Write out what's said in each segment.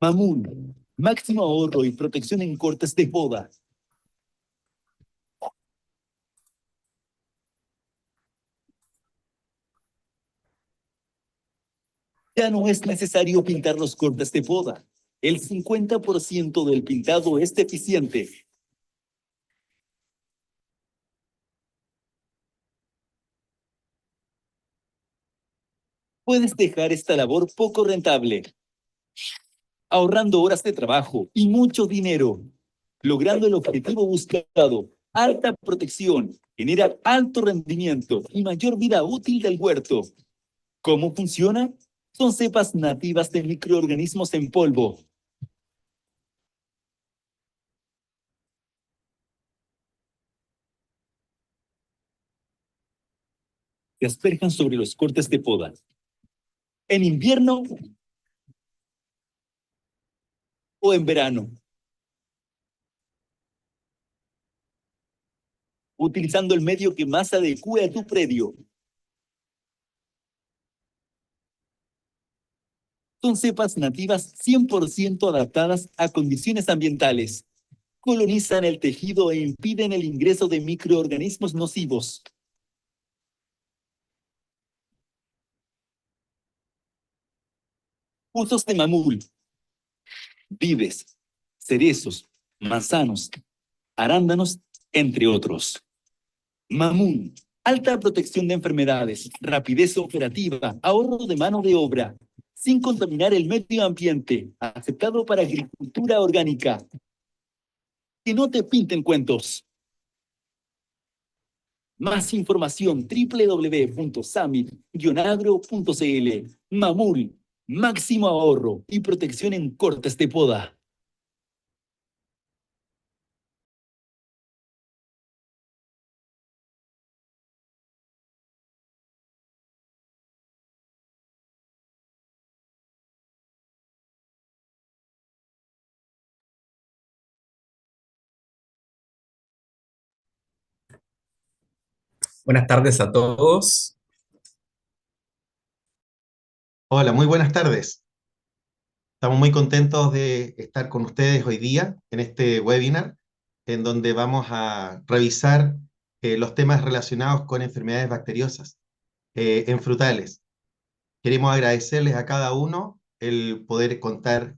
Mamul, máximo ahorro y protección en cortes de poda. Ya no es necesario pintar los cortes de poda. El 50% del pintado es deficiente. Puedes dejar esta labor poco rentable, ahorrando horas de trabajo y mucho dinero, logrando el objetivo buscado, alta protección, genera alto rendimiento y mayor vida útil del huerto. ¿Cómo funciona? Son cepas nativas de microorganismos en polvo que asperjan sobre los cortes de poda. En invierno o en verano, utilizando el medio que más adecue a tu predio. Son cepas nativas 100% adaptadas a condiciones ambientales. Colonizan el tejido e impiden el ingreso de microorganismos nocivos. Usos de mamul, vides, cerezos, manzanos, arándanos, entre otros. Mamul, alta protección de enfermedades, rapidez operativa, ahorro de mano de obra, sin contaminar el medio ambiente, aceptado para agricultura orgánica. Que no te pinten cuentos. Más información www.summit-agro.cl. Mamul, máximo ahorro y protección en cortes de poda. Buenas tardes a todos. Hola, muy buenas tardes. Estamos muy contentos de estar con ustedes hoy día en este webinar, en donde vamos a revisar los temas relacionados con enfermedades bacteriosas en frutales. Queremos agradecerles a cada uno el poder contar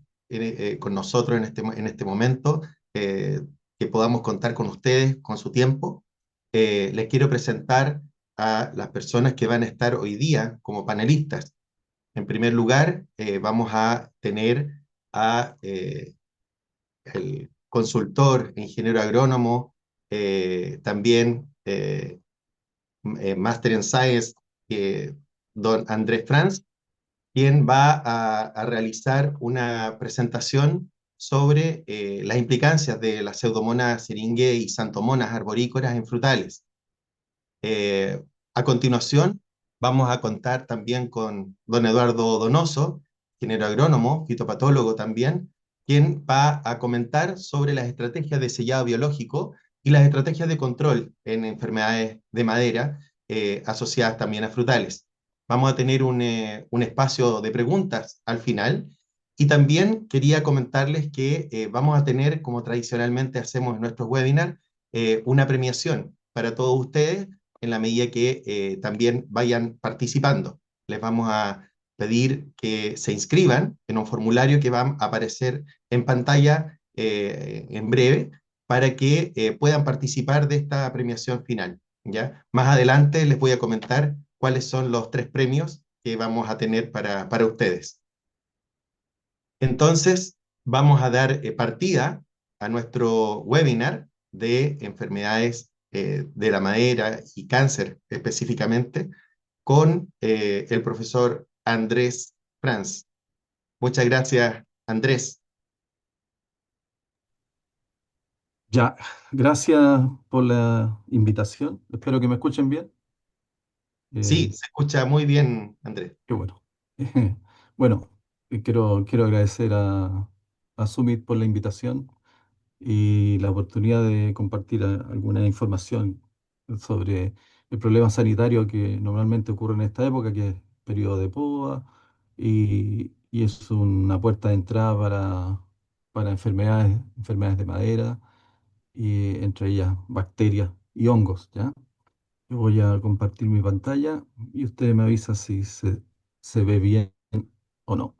con nosotros en este momento, eh, que podamos contar con ustedes, con su tiempo. Les quiero presentar a las personas que van a estar hoy día como panelistas. En primer lugar, vamos a tener a el consultor, ingeniero agrónomo, también Master in Science, don Andrés Franz, quien va a realizar una presentación sobre las implicancias de las pseudomonas syringae y xanthomonas arborícolas en frutales. Eh, a continuación, vamos a contar también con don Eduardo Donoso, ingeniero agrónomo, fitopatólogo también, quien va a comentar sobre las estrategias de sellado biológico y las estrategias de control en enfermedades de madera asociadas también a frutales. Vamos a tener un espacio de preguntas al final y también quería comentarles que vamos a tener, como tradicionalmente hacemos en nuestros webinars, una premiación para todos ustedes en la medida que también vayan participando. Les vamos a pedir que se inscriban en un formulario que va a aparecer en pantalla en breve para que puedan participar de esta premiación final. ¿Ya? Más adelante les voy a comentar cuáles son los 3 premios que vamos a tener para ustedes. Entonces, vamos a dar partida a nuestro webinar de enfermedades de la madera y cáncer específicamente con el profesor Andrés Franz. Muchas gracias, Andrés. Ya, gracias por la invitación. Espero que me escuchen bien. Sí, Eh, se escucha muy bien, Andrés. Qué bueno. Bueno, quiero agradecer a Summit por la invitación y la oportunidad de compartir alguna información sobre el problema sanitario que normalmente ocurre en esta época, que es periodo de poda, y es una puerta de entrada para enfermedades de madera, y entre ellas bacterias y hongos, ¿ya? Yo voy a compartir mi pantalla y usted me avisa si se ve bien o no.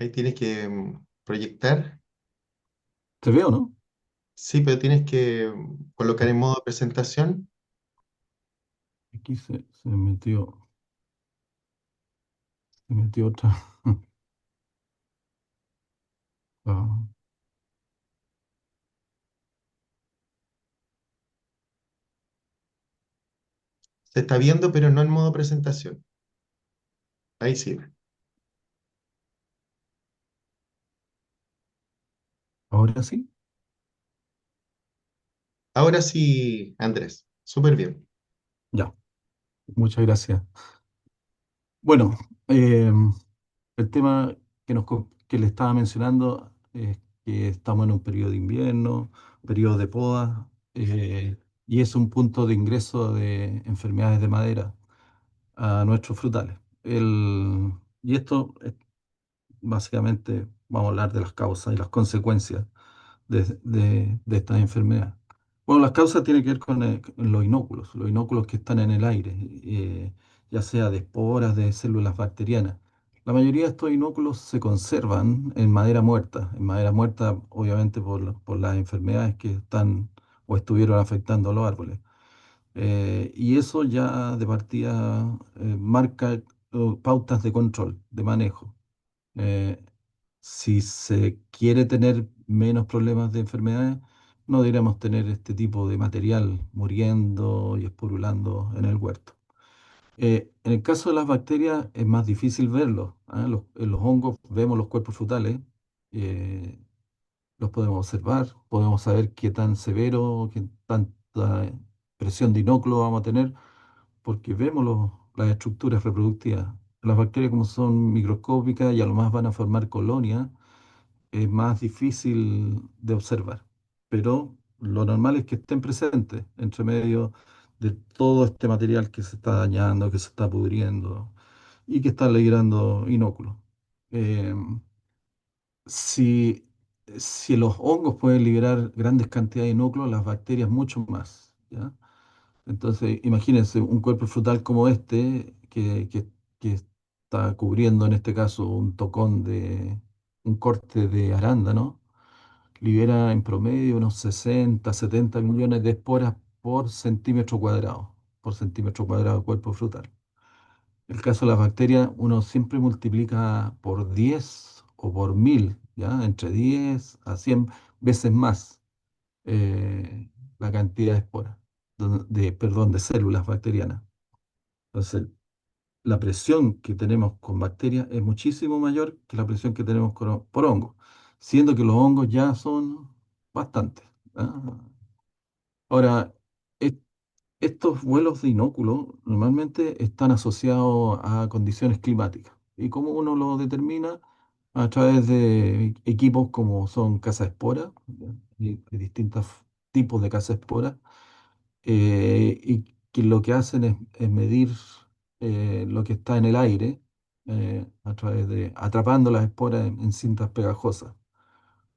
Ahí tienes que proyectar. ¿Se ve o no? Sí, pero tienes que colocar Ya, en modo presentación. aquí se metió otra. Ah, Se está viendo, pero no en modo presentación. Ahí sí. ahora sí, Ahora sí, Andrés. Súper bien. ya, muchas gracias. Bueno, eh, el tema que le estaba mencionando es que estamos en un periodo de invierno, periodo de poda, y es un punto de ingreso de enfermedades de madera a nuestros frutales. Y esto, básicamente, vamos a hablar de las causas y las consecuencias de estas enfermedades. Bueno, las causas tienen que ver con los inóculos que están en el aire, ya sea de esporas, de células bacterianas. La mayoría de estos inóculos se conservan en madera muerta obviamente por las enfermedades que están o estuvieron afectando a los árboles. Y eso ya de partida marca pautas de control, de manejo. Eh, si se quiere tener menos problemas de enfermedades, no deberíamos tener este tipo de material muriendo y esporulando en el huerto. En el caso de las bacterias es más difícil verlo. ¿Ah? En los hongos vemos los cuerpos frutales, eh, los podemos observar, podemos saber qué tan severo, qué tanta presión de inóculo vamos a tener, porque vemos las estructuras reproductivas. Las bacterias, como son microscópicas y a lo más van a formar colonias, es más difícil de observar. Pero lo normal es que estén presentes entre medio de todo este material que se está dañando, que se está pudriendo y que está liberando inóculos. Eh, si, si los hongos pueden liberar grandes cantidades de núcleos, las bacterias mucho más, ¿ya? Entonces, imagínense un cuerpo frutal como este, que está cubriendo en este caso un corte de arándano, libera en promedio unos 60, 70 millones de esporas por centímetro cuadrado de cuerpo frutal. El caso de las bacterias, uno siempre multiplica por 10 o por 1000, ¿ya? Entre 10 a 100 veces más la cantidad de esporas, perdón, de células bacterianas. Entonces, la presión que tenemos con bacterias es muchísimo mayor que la presión que tenemos por hongos, siendo que los hongos ya son bastantes. ¿Ah? Ahora, es- estos vuelos de inóculo normalmente están asociados a condiciones climáticas. ¿Y cómo uno lo determina? A través de equipos como son cazaesporas, ¿ya? Y distintos tipos de cazaesporas, y que lo que hacen es medir lo que está en el aire a través de atrapando las esporas en cintas pegajosas.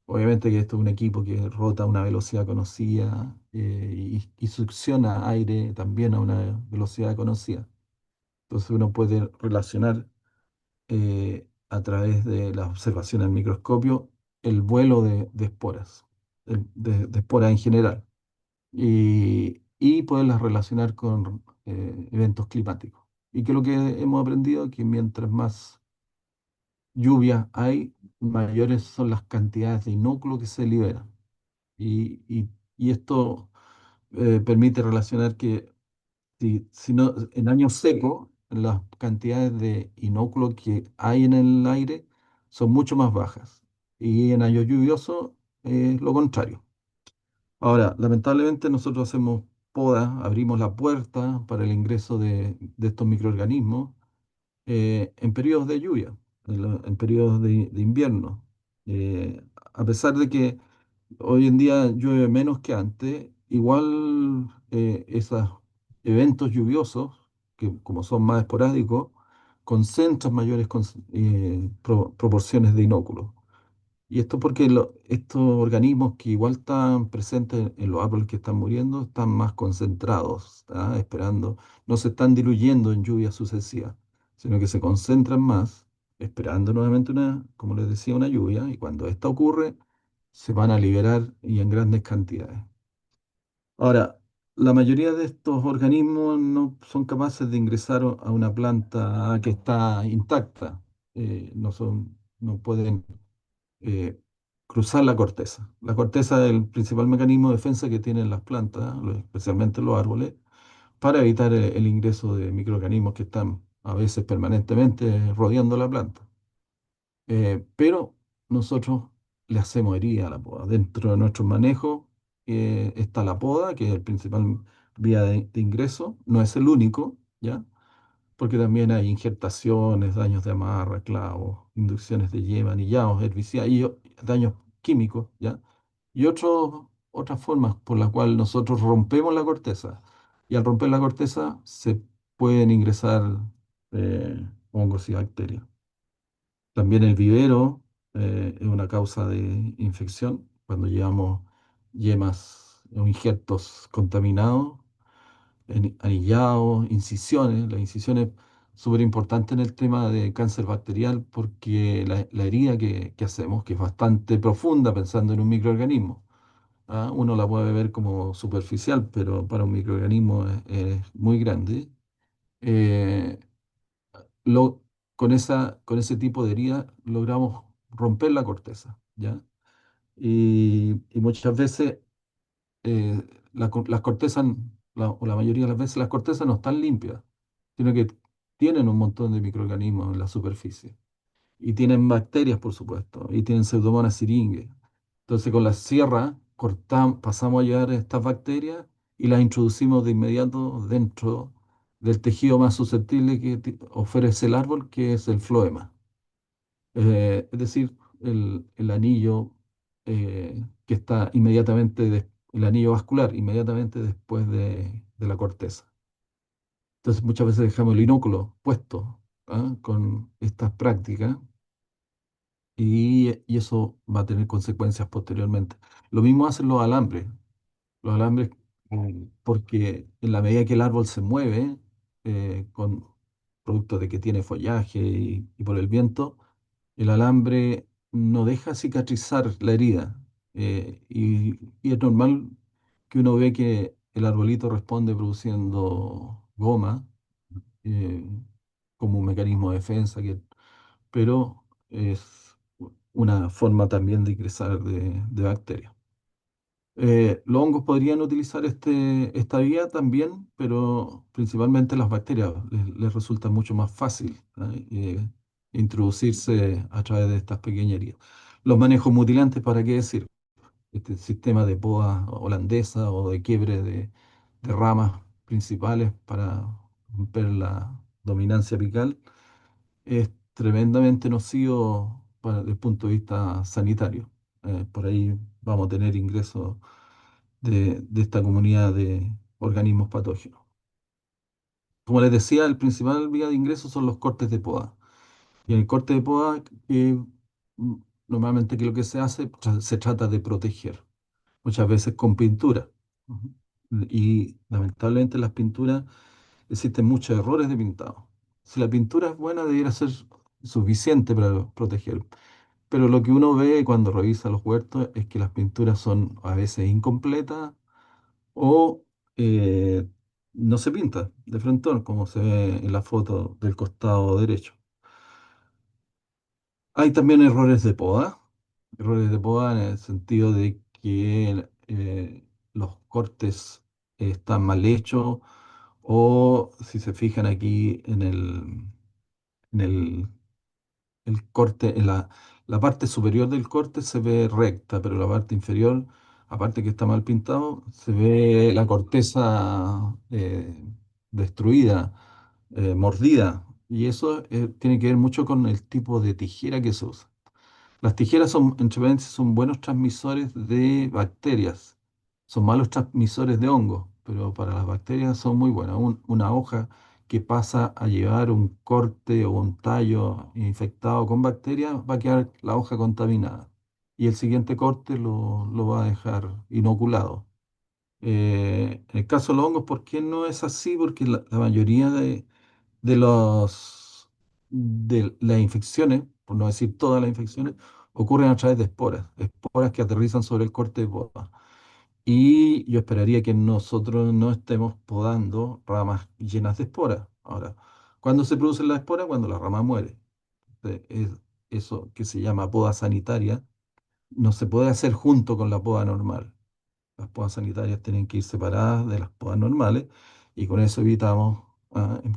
Obviamente que esto es un equipo que rota a una velocidad conocida, y succiona aire también a una velocidad conocida. Entonces uno puede relacionar a través de las observaciones al microscopio el vuelo de esporas, de esporas en general, y poderlas relacionar con eventos climáticos. Y que lo que hemos aprendido es que mientras más lluvia hay, mayores son las cantidades de inóculo que se liberan. Y esto permite relacionar que si no, en años secos, las cantidades de inóculo que hay en el aire son mucho más bajas. Y en años lluviosos es lo contrario. Ahora, lamentablemente nosotros hacemos poda, abrimos la puerta para el ingreso de estos microorganismos en periodos de lluvia, en periodos de invierno. A pesar de que Hoy en día llueve menos que antes. Igual esos eventos lluviosos, que como son más esporádicos, concentran mayores proporciones de inóculos. Y esto porque estos organismos que igual están presentes en los árboles que están muriendo están más concentrados, ¿ah? Esperando, no se están diluyendo en lluvias sucesivas, sino que se concentran más, esperando nuevamente como les decía, una lluvia, y cuando esta ocurre, se van a liberar y en grandes cantidades. Ahora, la mayoría de estos organismos no son capaces de ingresar a una planta que está intacta. No pueden eh, cruzar la corteza. La corteza es el principal mecanismo de defensa que tienen las plantas, especialmente los árboles, para evitar el ingreso de microorganismos que están a veces permanentemente rodeando la planta. Pero nosotros le hacemos herida a la poda. Dentro de nuestro manejo está la poda, que es el principal vía de ingreso, no es el único, ¿ya? Porque también hay injertaciones, daños de amarra, clavos, inducciones de yema, anillados, herbicidas y daños químicos, ¿ya? Y otras formas por las cuales nosotros rompemos la corteza. Y al romper la corteza se pueden ingresar hongos y bacterias. También el vivero es una causa de infección cuando llevamos yemas o injertos contaminados, anillados, incisiones. Las incisiones súper importante en el tema de cáncer bacterial porque la herida que hacemos, que es bastante profunda pensando en un microorganismo, ¿ah? Uno la puede ver como superficial, pero para un microorganismo es muy grande. Eh, lo, con ese tipo de herida logramos romper la corteza, ¿ya? Y muchas veces las cortezas, o la mayoría de las veces, las cortezas no están limpias, sino que tienen un montón de microorganismos en la superficie. Y tienen bacterias, por supuesto, y tienen Pseudomonas syringae. Entonces, con la sierra pasamos a llevar estas bacterias y las introducimos de inmediato dentro del tejido más susceptible que ofrece el árbol, que es el floema. Es decir, el anillo que está el anillo vascular, inmediatamente después de la corteza. Entonces, muchas veces dejamos el inóculo puesto, ¿ah? Con estas prácticas y eso va a tener consecuencias posteriormente. Lo mismo hacen los alambres. Los alambres, porque en la medida que el árbol se mueve, con producto de que tiene follaje y por el viento, el alambre no deja cicatrizar la herida. Y es normal que uno ve que el arbolito responde produciendo goma, eh, como un mecanismo de defensa, pero es una forma también de ingresar de bacterias. Los hongos podrían utilizar esta vía también, pero principalmente las bacterias les resulta mucho más fácil, ¿ah? Introducirse a través de estas pequeñas heridas. Los manejos mutilantes, ¿para qué decir? Este sistema de poda holandesa o de quiebre de ramas principales para romper la dominancia apical es tremendamente nocivo desde el punto de vista sanitario. Por ahí vamos a tener ingresos de esta comunidad de organismos patógenos. Como les decía, el principal vía de ingreso son los cortes de poda. Y en el corte de poda, mm, normalmente que lo que se hace, se trata de proteger, muchas veces con pintura. Ujú. Y lamentablemente en las pinturas existen muchos errores de pintado. Si la pintura es buena, debería ser suficiente para proteger. Pero lo que uno ve cuando revisa los huertos es que las pinturas son a veces incompletas o no se pinta de frente, como se ve en la foto del costado derecho. Hay también errores de poda en el sentido de que los cortes están mal hechos o si se fijan aquí en el corte, la parte superior del corte se ve recta, pero la parte inferior, aparte que está mal pintado, se ve la corteza destruida, mordida. Y eso tiene que ver mucho con el tipo de tijera que se usa. Las tijeras son, entre paréntesis, son buenos transmisores de bacterias, son malos transmisores de hongos, pero para las bacterias son muy buenas. Una hoja que pasa a llevar un corte o un tallo infectado con bacterias, va a quedar la hoja contaminada y el siguiente corte lo va a dejar inoculado. En el caso de los hongos, ¿por qué no es así? Porque la mayoría de de las infecciones, por no decir todas las infecciones, ocurren a través de esporas, esporas que aterrizan sobre el corte de poda. Y yo esperaría que nosotros no estemos podando ramas llenas de esporas. Ahora, ¿cuándo se producen las esporas? Cuando la rama muere. Eso que se llama poda sanitaria no se puede hacer junto con la poda normal. Las podas sanitarias tienen que ir separadas de las podas normales y con eso evitamos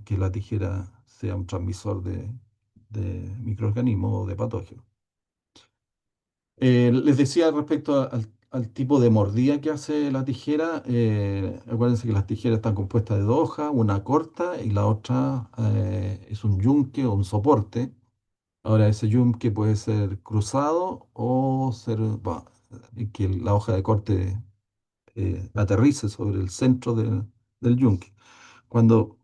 que la tijera sea un transmisor de microorganismos o de patógenos. Les decía respecto al tipo de mordida que hace la tijera, acuérdense que las tijeras están compuestas de dos hojas, una corta y la otra es un yunque o un soporte. Ahora, ese yunque puede ser cruzado o ser, que la hoja de corte aterrice sobre el centro del yunque. Cuando,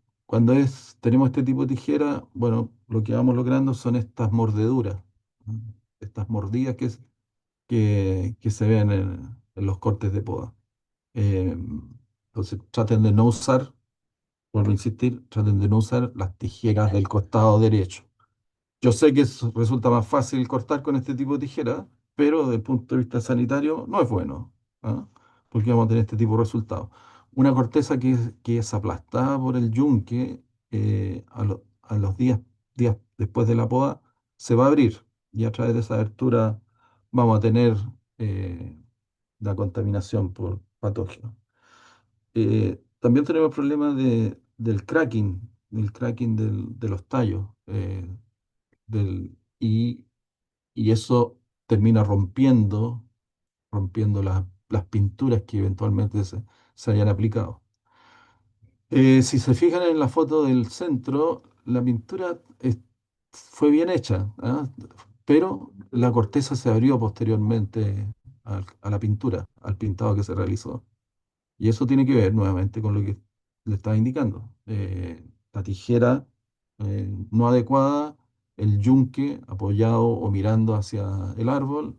tenemos este tipo de tijera, bueno, lo que vamos logrando son estas mordeduras, ¿no? Estas mordidas que se ven en los cortes de poda. Eh, entonces, traten de no usar, vuelvo a insistir, traten de no usar las tijeras del costado derecho. Yo sé que resulta más fácil cortar con este tipo de tijera, pero desde el punto de vista sanitario no es bueno, ¿ah? Porque vamos a tener este tipo de resultados. Una corteza que es aplastada por el yunque a los días después de la poda se va a abrir y a través de esa abertura vamos a tener eh, la contaminación por patógenos. También tenemos problemas del cracking de los tallos. Y eso termina rompiendo las pinturas que eventualmente se hayan aplicado. Si se fijan en la foto del centro, la pintura fue bien hecha, ¿ah? Pero la corteza se abrió posteriormente a la pintura, al pintado que se realizó. Y eso tiene que ver nuevamente con lo que le estaba indicando. La tijera no adecuada, el yunque apoyado o mirando hacia el árbol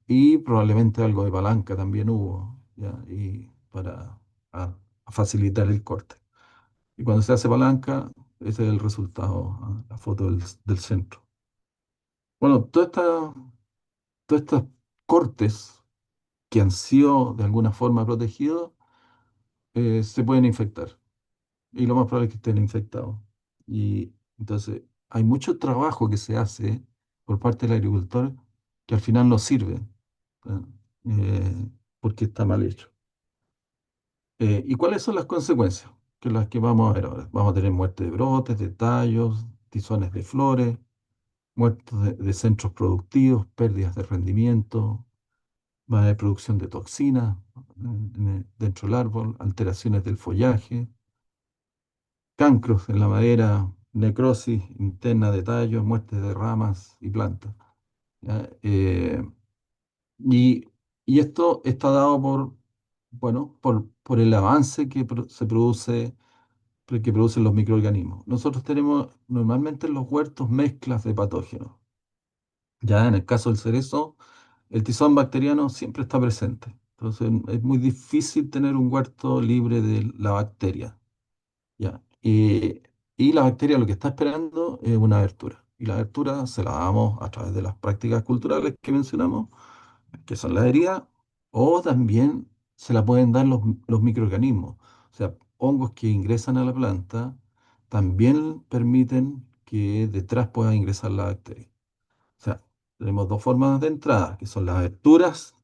y probablemente algo de palanca también hubo, ¿ya? Y para a facilitar el corte. Y cuando se hace palanca, ese es el resultado, la foto del centro. Bueno, todos estos cortes que han sido de alguna forma protegidos se pueden infectar. Y lo más probable es que estén infectados. Y entonces hay mucho trabajo que se hace por parte del agricultor que al final no sirve, ¿ah? Porque está mal hecho. ¿Y cuáles son las consecuencias? Que las que vamos a ver ahora. Vamos a tener muerte de brotes, de tallos, tizones de flores, muertos de centros productivos, pérdidas de rendimiento, va a haber producción de toxinas dentro del árbol, alteraciones del follaje, cancros en la madera, necrosis interna de tallos, muerte de ramas y plantas. ¿Ya? Y, y esto está dado bueno, por el avance se produce, que producen los microorganismos. Nosotros tenemos normalmente en los huertos mezclas de patógenos. Ya en el caso del cerezo, el tizón bacteriano siempre está presente. Entonces es muy difícil tener un huerto libre de la bacteria. Ya. Y la bacteria lo que está esperando es una abertura. Y la abertura se la damos a través de las prácticas culturales que mencionamos, que son las heridas, o también se la pueden dar los microorganismos. O sea, hongos que ingresan a la planta también permiten que detrás pueda ingresar la bacteria. O sea, tenemos dos formas de entrada, que son las aberturas,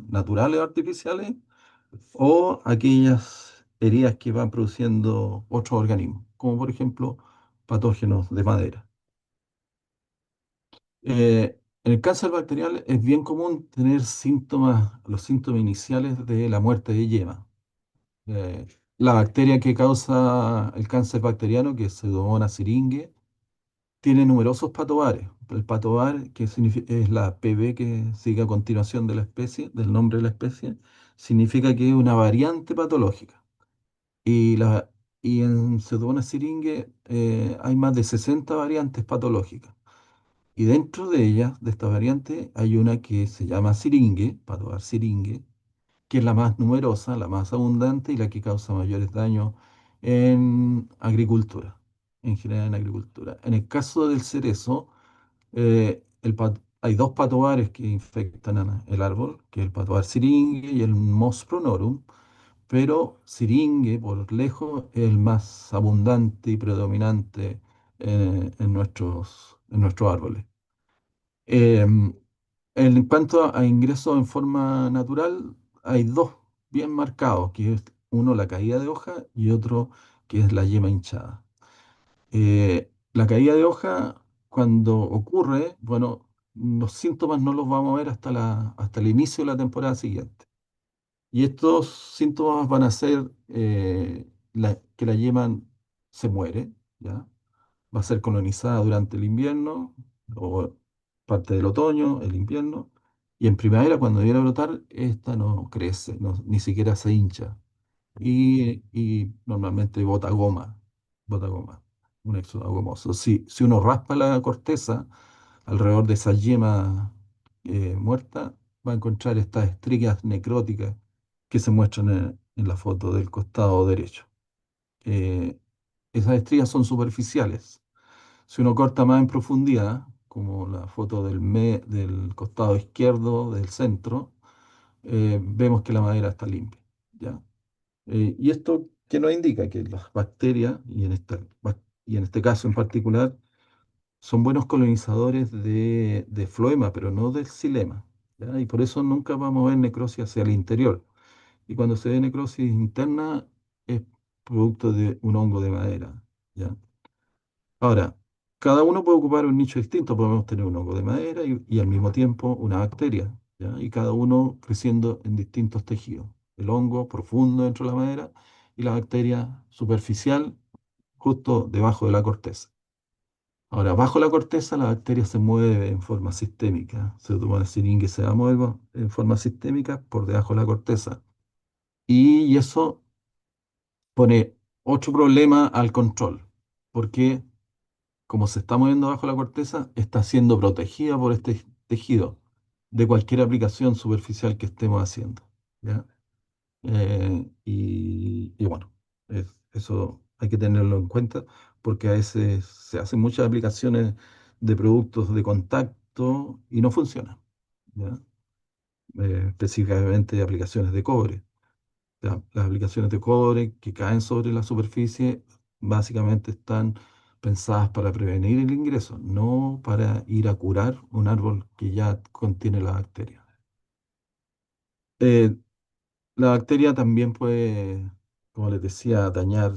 naturales o artificiales, o aquellas heridas que van produciendo otros organismos, como por ejemplo patógenos de madera. En el cáncer bacterial es bien común tener los síntomas iniciales de la muerte de yema. Eh, la bacteria que causa el cáncer bacteriano, que es Pseudomonas syringae, tiene numerosos patobares. El patobar, que es la PB que sigue a continuación de la especie, del nombre de la especie, significa que es una variante patológica. Y, y en Pseudomonas syringae hay más de 60 variantes patológicas. Y dentro de ellas, de estas variantes, hay una que se llama syringae, patobar syringae, que es la más numerosa, la más abundante y la que causa mayores daños en agricultura, en general en agricultura. En el caso del cerezo, hay dos patobares que infectan el árbol, que es el patobar syringae y el Moss pronorum, pero syringae por lejos es el más abundante y predominante en nuestros árboles. Em, en cuanto a ingresos en forma natural, hay dos bien marcados, que es uno la caída de hoja y otro que es la yema hinchada. La caída de hoja, cuando ocurre, bueno, los síntomas no los vamos a ver hasta el inicio de la temporada siguiente. Y estos síntomas van a ser que la yema se muere, ¿ya? Va a ser colonizada durante el invierno o parte del otoño, el invierno, y en primavera, cuando viene a brotar, esta no crece, ni siquiera se hincha, y normalmente bota goma, un éxodo gomoso. Si uno raspa la corteza alrededor de esa yema muerta, va a encontrar estas estrías necróticas que se muestran en la foto del costado derecho. Eh, Esas estrías son superficiales. Si uno corta más en profundidad, como la foto del costado izquierdo del centro, vemos que la madera está limpia, ¿ya? Y esto que nos indica que las bacterias, y en este caso en particular, son buenos colonizadores de floema, pero no del xilema, ¿ya? Y por eso nunca vamos a ver necrosis hacia el interior. Y cuando se ve necrosis interna, es producto de un hongo de madera, ¿ya? Ahora, cada uno puede ocupar un nicho distinto. Podemos tener un hongo de madera y al mismo tiempo una bacteria, ¿ya? Y cada uno creciendo en distintos tejidos. El hongo profundo dentro de la madera y la bacteria superficial justo debajo de la corteza. Ahora, bajo la corteza la bacteria se mueve en forma sistémica. Se toma el siringue, se va a mover en forma sistémica por debajo de la corteza. Y eso pone otro problema al control, porque como se está moviendo bajo la corteza, está siendo protegida por este tejido de cualquier aplicación superficial que estemos haciendo, ¿ya? Y bueno, eso hay que tenerlo en cuenta porque a veces se hacen muchas aplicaciones de productos de contacto y no funcionan, ¿ya? Específicamente aplicaciones de cobre. Las aplicaciones de cobre que caen sobre la superficie básicamente están pensadas para prevenir el ingreso, no para ir a curar un árbol que ya contiene la bacteria. Eh, la bacteria también puede, como les decía, dañar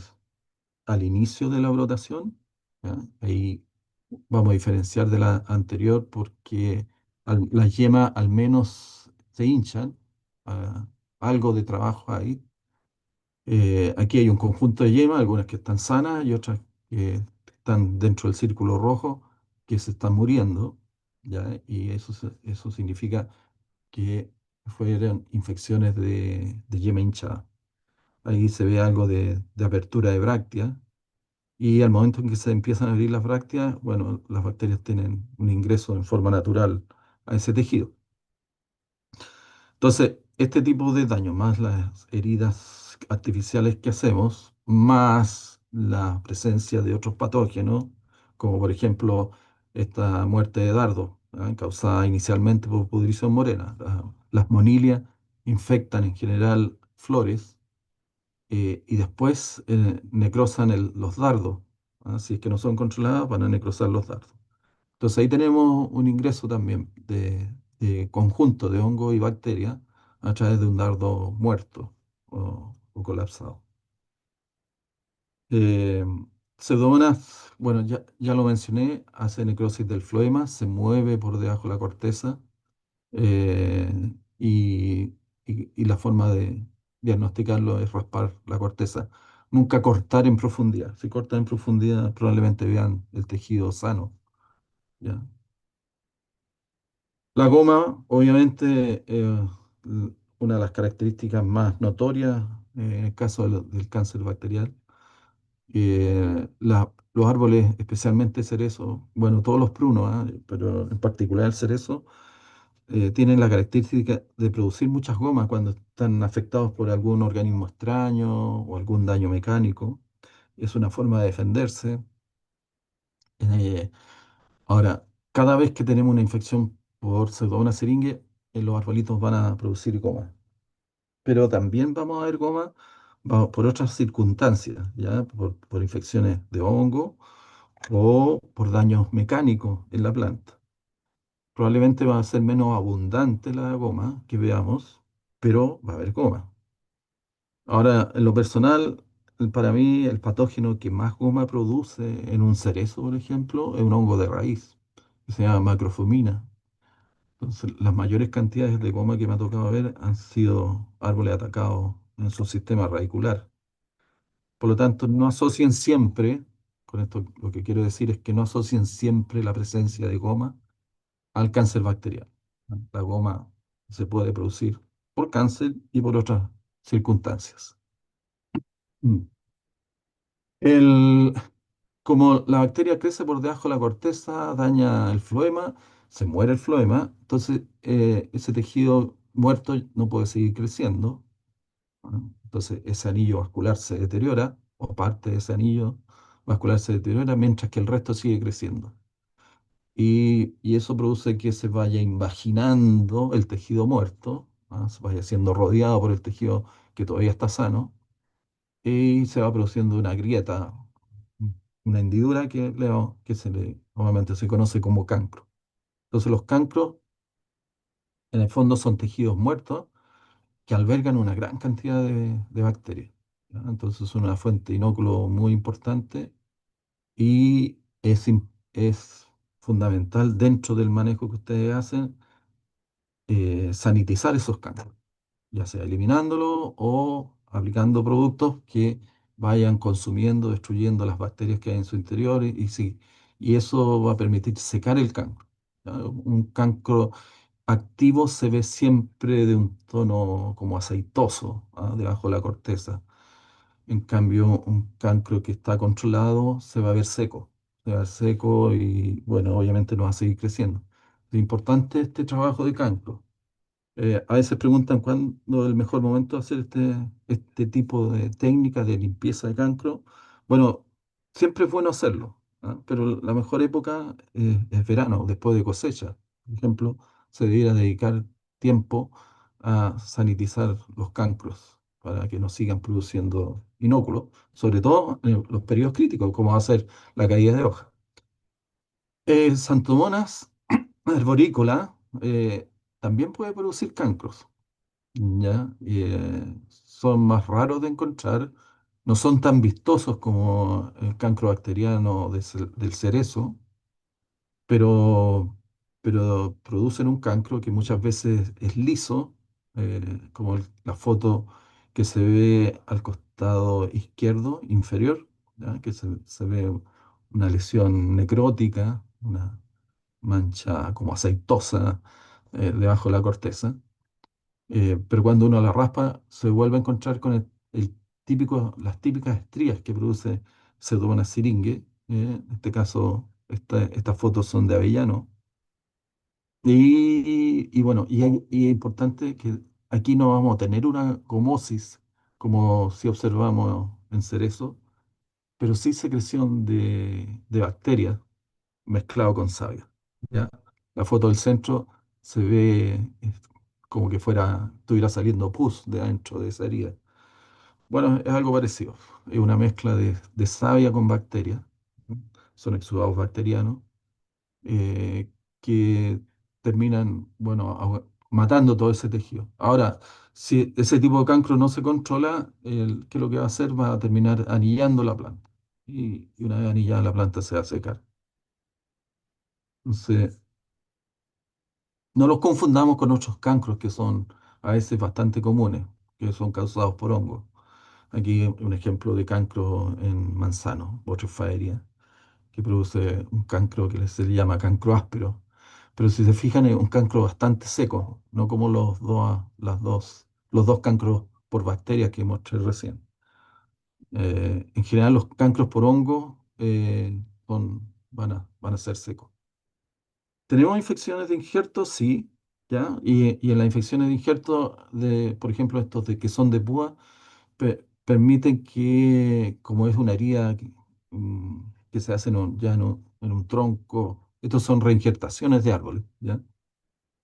al inicio de la brotación, ¿ya? Ahí vamos a diferenciar de la anterior porque las yemas al menos se hinchan, ah, algo de trabajo ahí. Aquí hay un conjunto de yemas, algunas que están sanas y otras que están dentro del círculo rojo, que se están muriendo, ¿ya? Y eso significa que fueron infecciones de yema hinchada. Ahí se ve algo de apertura de brácteas y al momento en que se empiezan a abrir las brácteas, bueno, las bacterias tienen un ingreso en forma natural a ese tejido. Entonces, este tipo de daño, más las heridas artificiales que hacemos, más la presencia de otros patógenos, como por ejemplo esta muerte de dardo, ¿ah? Causada inicialmente por pudrición morena. Las monilias infectan en general flores y después necrosan los dardos, ¿ah? Si es que no son controladas, van a necrosar los dardos. Entonces ahí tenemos un ingreso también de conjunto de hongo y bacteria a través de un dardo muerto o colapsado. Eh, Pseudomonas, bueno, ya lo mencioné, hace necrosis del floema, se mueve por debajo de la corteza eh, y la forma de diagnosticarlo es raspar la corteza. nunca cortar en profundidad. Si cortan en profundidad, probablemente vean el tejido sano, ¿ya? La goma, obviamente, una de las características más notorias en el caso del cáncer bacterial. Los árboles, especialmente cerezo, bueno, todos los prunos, pero en particular el cerezo, tienen la característica de producir muchas gomas cuando están afectados por algún organismo extraño o algún daño mecánico. Es una forma de defenderse. Eh, Ahora, cada vez que tenemos una infección por Pseudomonas syringae, los arbolitos van a producir goma. Pero también vamos a ver goma por otras circunstancias, ¿ya? Por infecciones de hongo o por daños mecánicos en la planta. Probablemente va a ser menos abundante la goma que veamos, pero va a haber goma. Ahora, en lo personal, para mí el patógeno que más goma produce en un cerezo, por ejemplo, es un hongo de raíz, que se llama macrofumina. Entonces, las mayores cantidades de goma que me ha tocado ver han sido árboles atacados en su sistema radicular. Por lo tanto, no asocien siempre, con esto lo que quiero decir es que no asocien siempre la presencia de goma al cáncer bacteriano. La goma se puede producir por cáncer y por otras circunstancias. Mm. El, Como la bacteria crece por debajo de la corteza, daña el floema, se muere el floema, entonces ese tejido muerto no puede seguir creciendo. ¿No? Entonces ese anillo vascular se deteriora, o parte de ese anillo vascular se deteriora, mientras que el resto sigue creciendo. Y eso produce que se vaya invaginando el tejido muerto, se vaya siendo rodeado por el tejido que todavía está sano, y se va produciendo una grieta, mm, una hendidura que normalmente se conoce como cancro. Entonces los cancros en el fondo son tejidos muertos que albergan una gran cantidad de bacterias, ¿ya? Entonces es una fuente de inóculo muy importante y es fundamental dentro del manejo que ustedes hacen, sanitizar esos campos, ya sea eliminándolo o aplicando productos que vayan consumiendo, destruyendo las bacterias que hay en su interior y eso va a permitir secar el cancro. ¿Ya? Un cancro activo se ve siempre de un tono como aceitoso, debajo de la corteza. En cambio, un cancro que está controlado se va a ver seco. Se va a ver seco y, bueno, obviamente no va a seguir creciendo. Es importante este trabajo de cancro. A veces preguntan cuándo es el mejor momento de hacer este tipo de técnica de limpieza de cancro. Bueno, siempre es bueno hacerlo, pero la mejor época es verano, después de cosecha. Por ejemplo, se debiera dedicar tiempo a sanitizar los cancros para que no sigan produciendo inóculos, sobre todo en los periodos críticos, como va a ser la caída de hoja. Santomonas arborícola también puede producir cancros. ¿Ya? Son más raros de encontrar, no son tan vistosos como el cancro bacteriano del cerezo, pero, pero producen un cancro que muchas veces es liso, como la foto que se ve al costado izquierdo inferior, ¿ya? Que se ve una lesión necrótica, una mancha como aceitosa debajo de la corteza. Pero cuando uno la raspa, se vuelve a encontrar con las típicas estrías que produce Pseudomonas syringae. En este caso, estas fotos son de avellano. Y bueno, y es importante que aquí no vamos a tener una gomosis como si observamos en cerezo, pero sí secreción de bacterias mezclado con savia. ¿Ya? La foto del centro se ve como que estuviera saliendo pus de adentro de esa herida. Bueno, es algo parecido. Es una mezcla de savia con bacterias. ¿No? Son exudados bacterianos eh, que terminan, bueno, matando todo ese tejido. Ahora, si ese tipo de cancro no se controla, ¿qué es lo que va a hacer? Va a terminar anillando la planta. Y una vez anillada la planta se va a secar. Entonces, no los confundamos con otros cancros que son a veces bastante comunes, que son causados por hongos. Aquí un ejemplo de cancro en manzano, Botryophyria, que produce un cancro que se le llama cancro áspero. Pero si se fijan, es un cancro bastante seco, no como los dos cancros por bacterias que mostré recién. En general, los cancros por hongo van a ser secos. ¿Tenemos infecciones de injerto? Sí, ¿ya? Y en las infecciones de injerto, por ejemplo, estos de que son de púa, permiten que, como es una herida que se hace en un tronco, estos son reinjertaciones de árboles, ¿ya?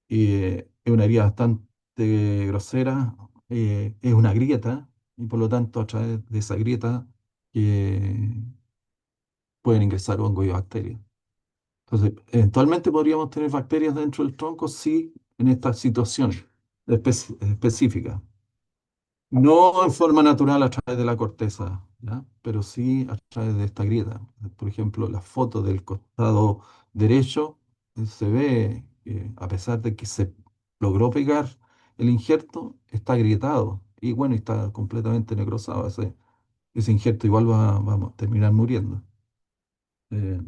Y es una herida bastante grosera, es una grieta, y por lo tanto a través de esa grieta eh, pueden ingresar hongos y bacterias. Entonces, eventualmente podríamos tener bacterias dentro del tronco, sí, en estas situaciones específicas. No en forma natural a través de la corteza, ¿ya? Pero sí a través de esta grieta. Por ejemplo, la foto del costado derecho se ve que a pesar de que se logró pegar el injerto, está agrietado y bueno, está completamente necrosado. Ese injerto igual va a terminar muriendo. Eh,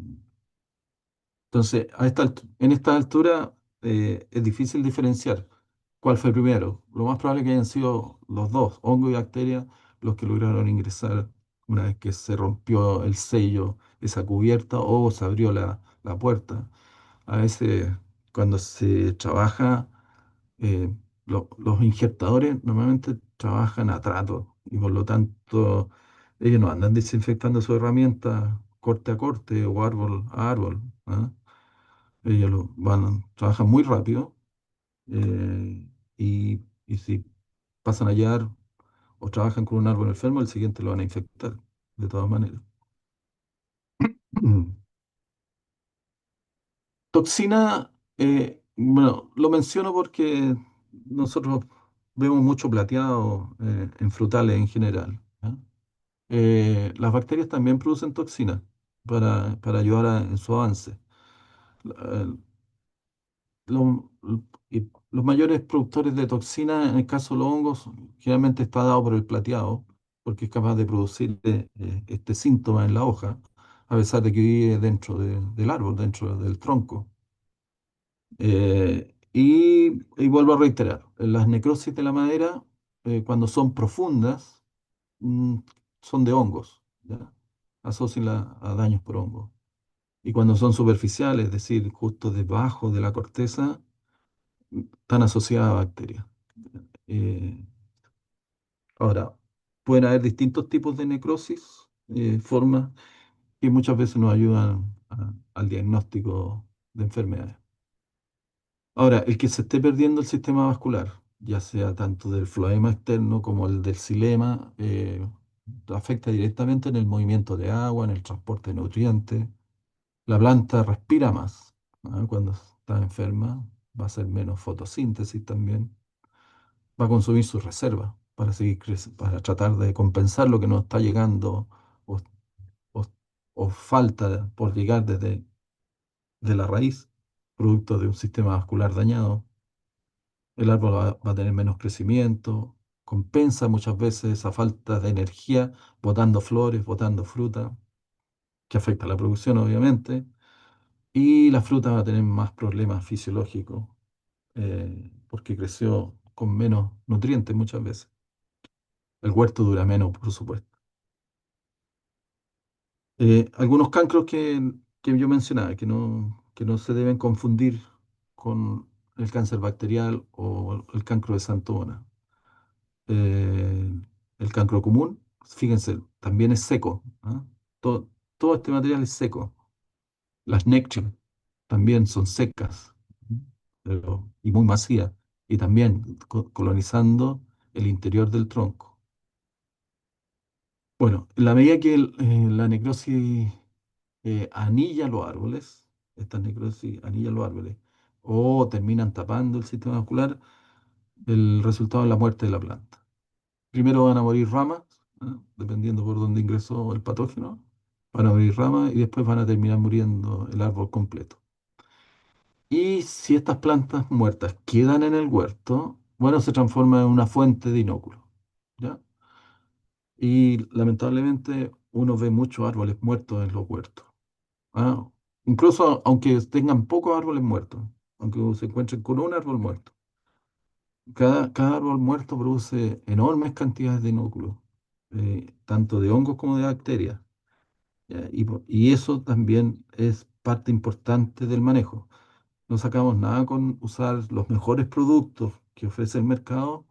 entonces, en esta altura es difícil diferenciar cuál fue primero. Lo más probable es que hayan sido los dos, hongo y bacteria, los que lograron ingresar una vez que se rompió el sello, esa cubierta, o se abrió la puerta. A veces, cuando se trabaja, eh, los injertadores normalmente trabajan a trato y por lo tanto ellos no andan desinfectando su herramienta corte a corte o árbol a árbol. ¿Ah? Ellos trabajan muy rápido y si pasan a hallar o trabajan con un árbol enfermo, el siguiente lo van a infectar, de todas maneras. Toxina, bueno, lo menciono porque nosotros vemos mucho plateado en frutales en general. ¿Ya? Las bacterias también producen toxinas para ayudar en su avance. La- los mayores productores de toxinas, en el caso de los hongos, generalmente está dado por el plateado, porque es capaz de producir este síntoma en la hoja, a pesar de que vive dentro del árbol, dentro del tronco. Y vuelvo a reiterar, las necrosis de la madera, cuando son profundas, mm, son de hongos, ¿ya? Asocian a daños por hongos. Y cuando son superficiales, es decir, justo debajo de la corteza, están asociadas a bacterias. Eh, Ahora, pueden haber distintos tipos de necrosis, formas, que muchas veces nos ayudan al diagnóstico de enfermedades. Ahora, el que se esté perdiendo el sistema vascular, ya sea tanto del floema externo como el del xilema, afecta directamente en el movimiento de agua, en el transporte de nutrientes. La planta respira más, ¿ah? Cuando está enferma, va a hacer menos fotosíntesis también. Va a consumir sus reservas para para tratar de compensar lo que no está llegando o, o- o falta por llegar desde de la raíz, producto de un sistema vascular dañado. El árbol va a tener menos crecimiento, compensa muchas veces esa falta de energía botando flores, botando fruta, que afecta a la producción obviamente, y la fruta va a tener más problemas fisiológicos porque creció con menos nutrientes muchas veces. El huerto dura menos, por supuesto. Algunos cancros que yo mencionaba, que no se deben confundir con el cáncer bacterial o el cancro de Santona. Eh, el cancro común, fíjense, también es seco. ¿Ah? Todo, todo este material es seco. Las Nectin también son secas, y muy masivas, y también colonizando el interior del tronco. Bueno, en la medida que la necrosis anilla los árboles, estas necrosis anillan los árboles, o terminan tapando el sistema vascular, el resultado es la muerte de la planta. Primero van a morir ramas, ¿ah? Dependiendo por dónde ingresó el patógeno, van a morir ramas y después van a terminar muriendo el árbol completo. Y si estas plantas muertas quedan en el huerto, bueno, se transforma en una fuente de inóculo, ¿ya? y lamentablemente uno ve muchos árboles muertos en los huertos. ¿Ah? Incluso aunque tengan pocos árboles muertos, aunque se encuentren con un árbol muerto. Cada árbol muerto produce enormes cantidades de inóculos, tanto de hongos como de bacterias. ¿Ya? Y eso también es parte importante del manejo. No sacamos nada con usar los mejores productos que ofrece el mercado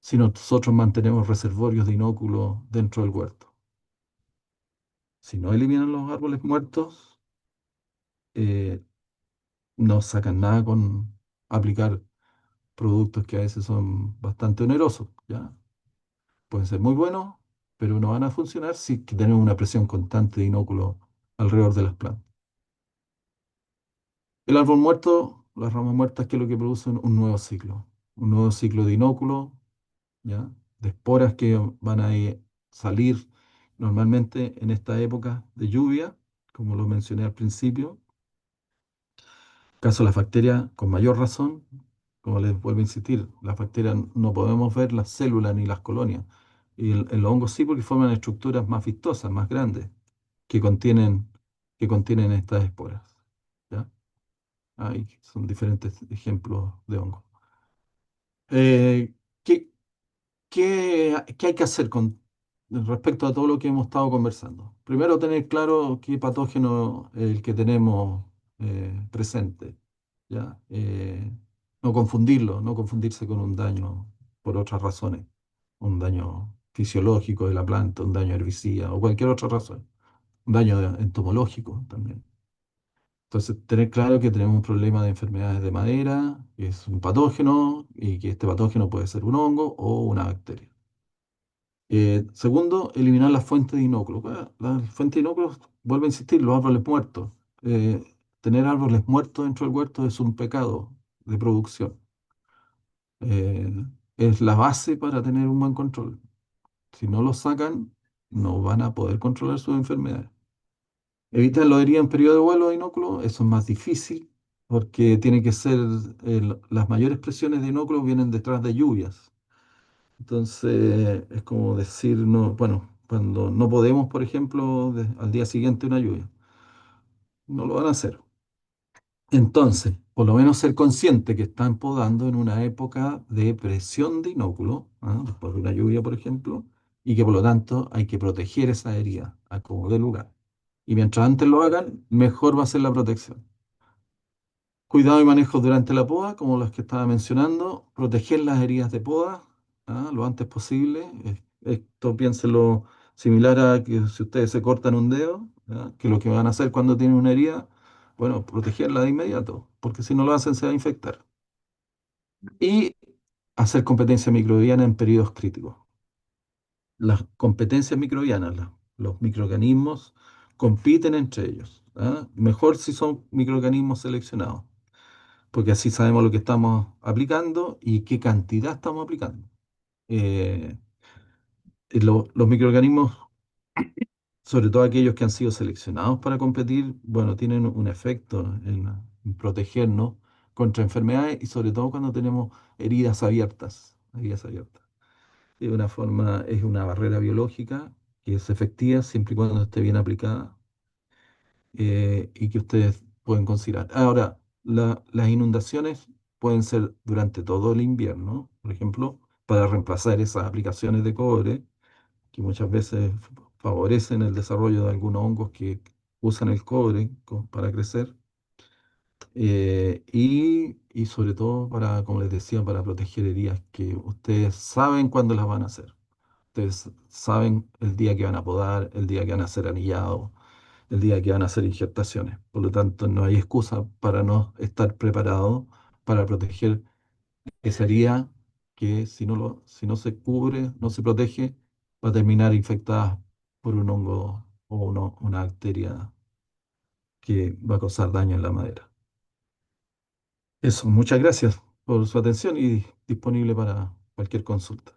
si nosotros mantenemos reservorios de inóculos dentro del huerto. Si no eliminan los árboles muertos, eh, no sacan nada con aplicar productos que a veces son bastante onerosos, ¿ya? Pueden ser muy buenos, pero no van a funcionar si que tenemos una presión constante de inóculos alrededor de las plantas. El árbol muerto, las ramas muertas, ¿qué es lo que producen? Un nuevo ciclo de inóculos, ¿ya? De esporas que van a salir normalmente en esta época de lluvia, como lo mencioné al principio. Caso de las bacterias, con mayor razón, como les vuelvo a insistir, las bacterias no podemos ver las células ni las colonias. Y los hongos sí, porque forman estructuras más vistosas, más grandes, que contienen, que contienen estas esporas. ¿Ya? Ahí son diferentes ejemplos de hongos. Eh, ¿qué, qué hay que hacer respecto a todo lo que hemos estado conversando? Primero, tener claro qué patógeno es el que tenemos presente, ¿ya? No confundirlo, no confundirse con un daño por otras razones, un daño fisiológico de la planta, un daño herbicida o cualquier otra razón, un daño entomológico también. Entonces, tener claro que tenemos un problema de enfermedades de madera, que es un patógeno y que este patógeno puede ser un hongo o una bacteria. Segundo, eliminar las fuentes de inóculos. Bueno, las fuentes de inóculos, vuelvo a insistir, los árboles muertos. Eh, Tener árboles muertos dentro del huerto es un pecado de producción. Eh, es la base para tener un buen control. Si no los sacan, no van a poder controlar sus enfermedades. Evitar la herida en periodo de vuelo de inóculos, eso es más difícil porque tiene que ser, las mayores presiones de inóculos vienen detrás de lluvias. Entonces, es como decir, no, bueno, cuando no podemos, por ejemplo, al día siguiente una lluvia, no lo van a hacer. Entonces, por lo menos ser consciente que están podando en una época de presión de inóculo, ¿ah? Después de una lluvia, por ejemplo, y que por lo tanto hay que proteger esa herida a como de lugar. Y mientras antes lo hagan, mejor va a ser la protección. Cuidado y manejo durante la poda, como los que estaba mencionando, proteger las heridas de poda, lo antes posible. Esto piénselo similar a que si ustedes se cortan un dedo, que lo que van a hacer cuando tienen una herida, bueno, protegerla de inmediato, porque si no lo hacen se va a infectar. Y hacer competencia microbiana en periodos críticos. Las competencias microbianas, los microorganismos compiten entre ellos. Mejor si son microorganismos seleccionados porque así sabemos lo que estamos aplicando y qué cantidad estamos aplicando. Eh, los microorganismos, sobre todo aquellos que han sido seleccionados para competir, bueno, tienen un efecto en protegernos contra enfermedades y sobre todo cuando tenemos heridas abiertas, heridas abiertas. Es una barrera biológica que es efectiva siempre y cuando esté bien aplicada y que ustedes pueden considerar. Ahora, las inundaciones pueden ser durante todo el invierno, por ejemplo, para reemplazar esas aplicaciones de cobre que muchas veces favorecen el desarrollo de algunos hongos que usan el cobre para crecer. Y sobre todo para, como les decía, para proteger heridas que ustedes saben cuándo las van a hacer. Ustedes saben el día que van a podar, el día que van a hacer anillado, el día que van a hacer injertaciones. Por lo tanto, no hay excusa para no estar preparado para proteger esa herida que si no se cubre, no se protege, va a terminar infectada por un hongo o una bacteria que va a causar daño en la madera. Eso, muchas gracias por su atención y disponible para cualquier consulta.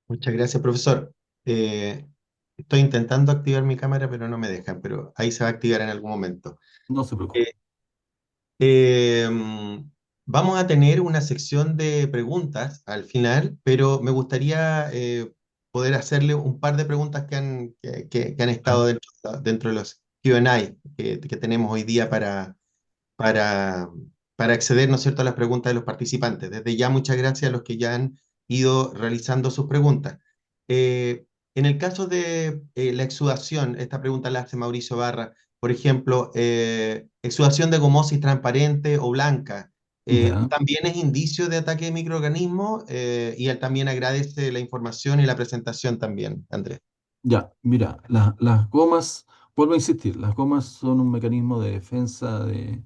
Muchas gracias, profesor. Eh, Estoy intentando activar mi cámara, pero no me dejan, pero ahí se va a activar en algún momento. No se preocupe. Eh, Em, Vamos a tener una sección de preguntas al final, pero me gustaría poder hacerle un par de preguntas que han estado Ah, dentro de los Q&A que tenemos hoy día para, para acceder, ¿no es cierto?, a las preguntas de los participantes. Desde ya, muchas gracias a los que ya han ido realizando sus preguntas. En el caso de la exudación, esta pregunta la hace Mauricio Barra, por ejemplo, exudación de gomosis transparente o blanca, ya, también es indicio de ataque de microorganismos y él también agradece la información y la presentación también, Andrés. ya. Mira, las gomas, vuelvo a insistir, las gomas son un mecanismo de defensa de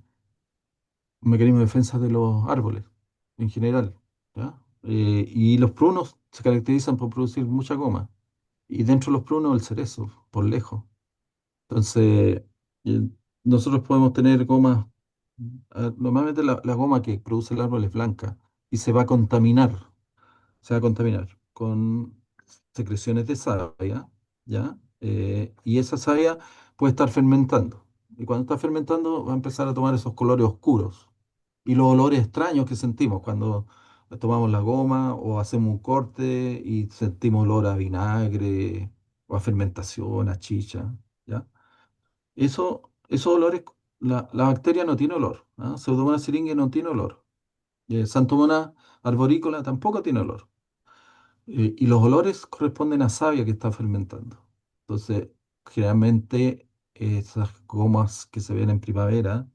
los árboles en general, ¿ya? Y los prunos se caracterizan por producir mucha goma. Y dentro de los prunos el cerezo, por lejos. Entonces, eh, nosotros podemos tener gomas, normalmente la goma que produce el árbol es blanca y se va a contaminar con secreciones de savia, ¿ya? Y esa savia puede estar fermentando. Y cuando está fermentando va a empezar a tomar esos colores oscuros y los olores extraños que sentimos cuando tomamos la goma o hacemos un corte y sentimos olor a vinagre o a fermentación, a chicha, ¿ya? Esos olores, la bacteria no tiene olor, ¿ah? Pseudomonas syringae no tiene olor. Xanthomonas arborícola tampoco tiene olor. Y los olores corresponden a savia que está fermentando. Entonces, generalmente esas gomas que se ven en primavera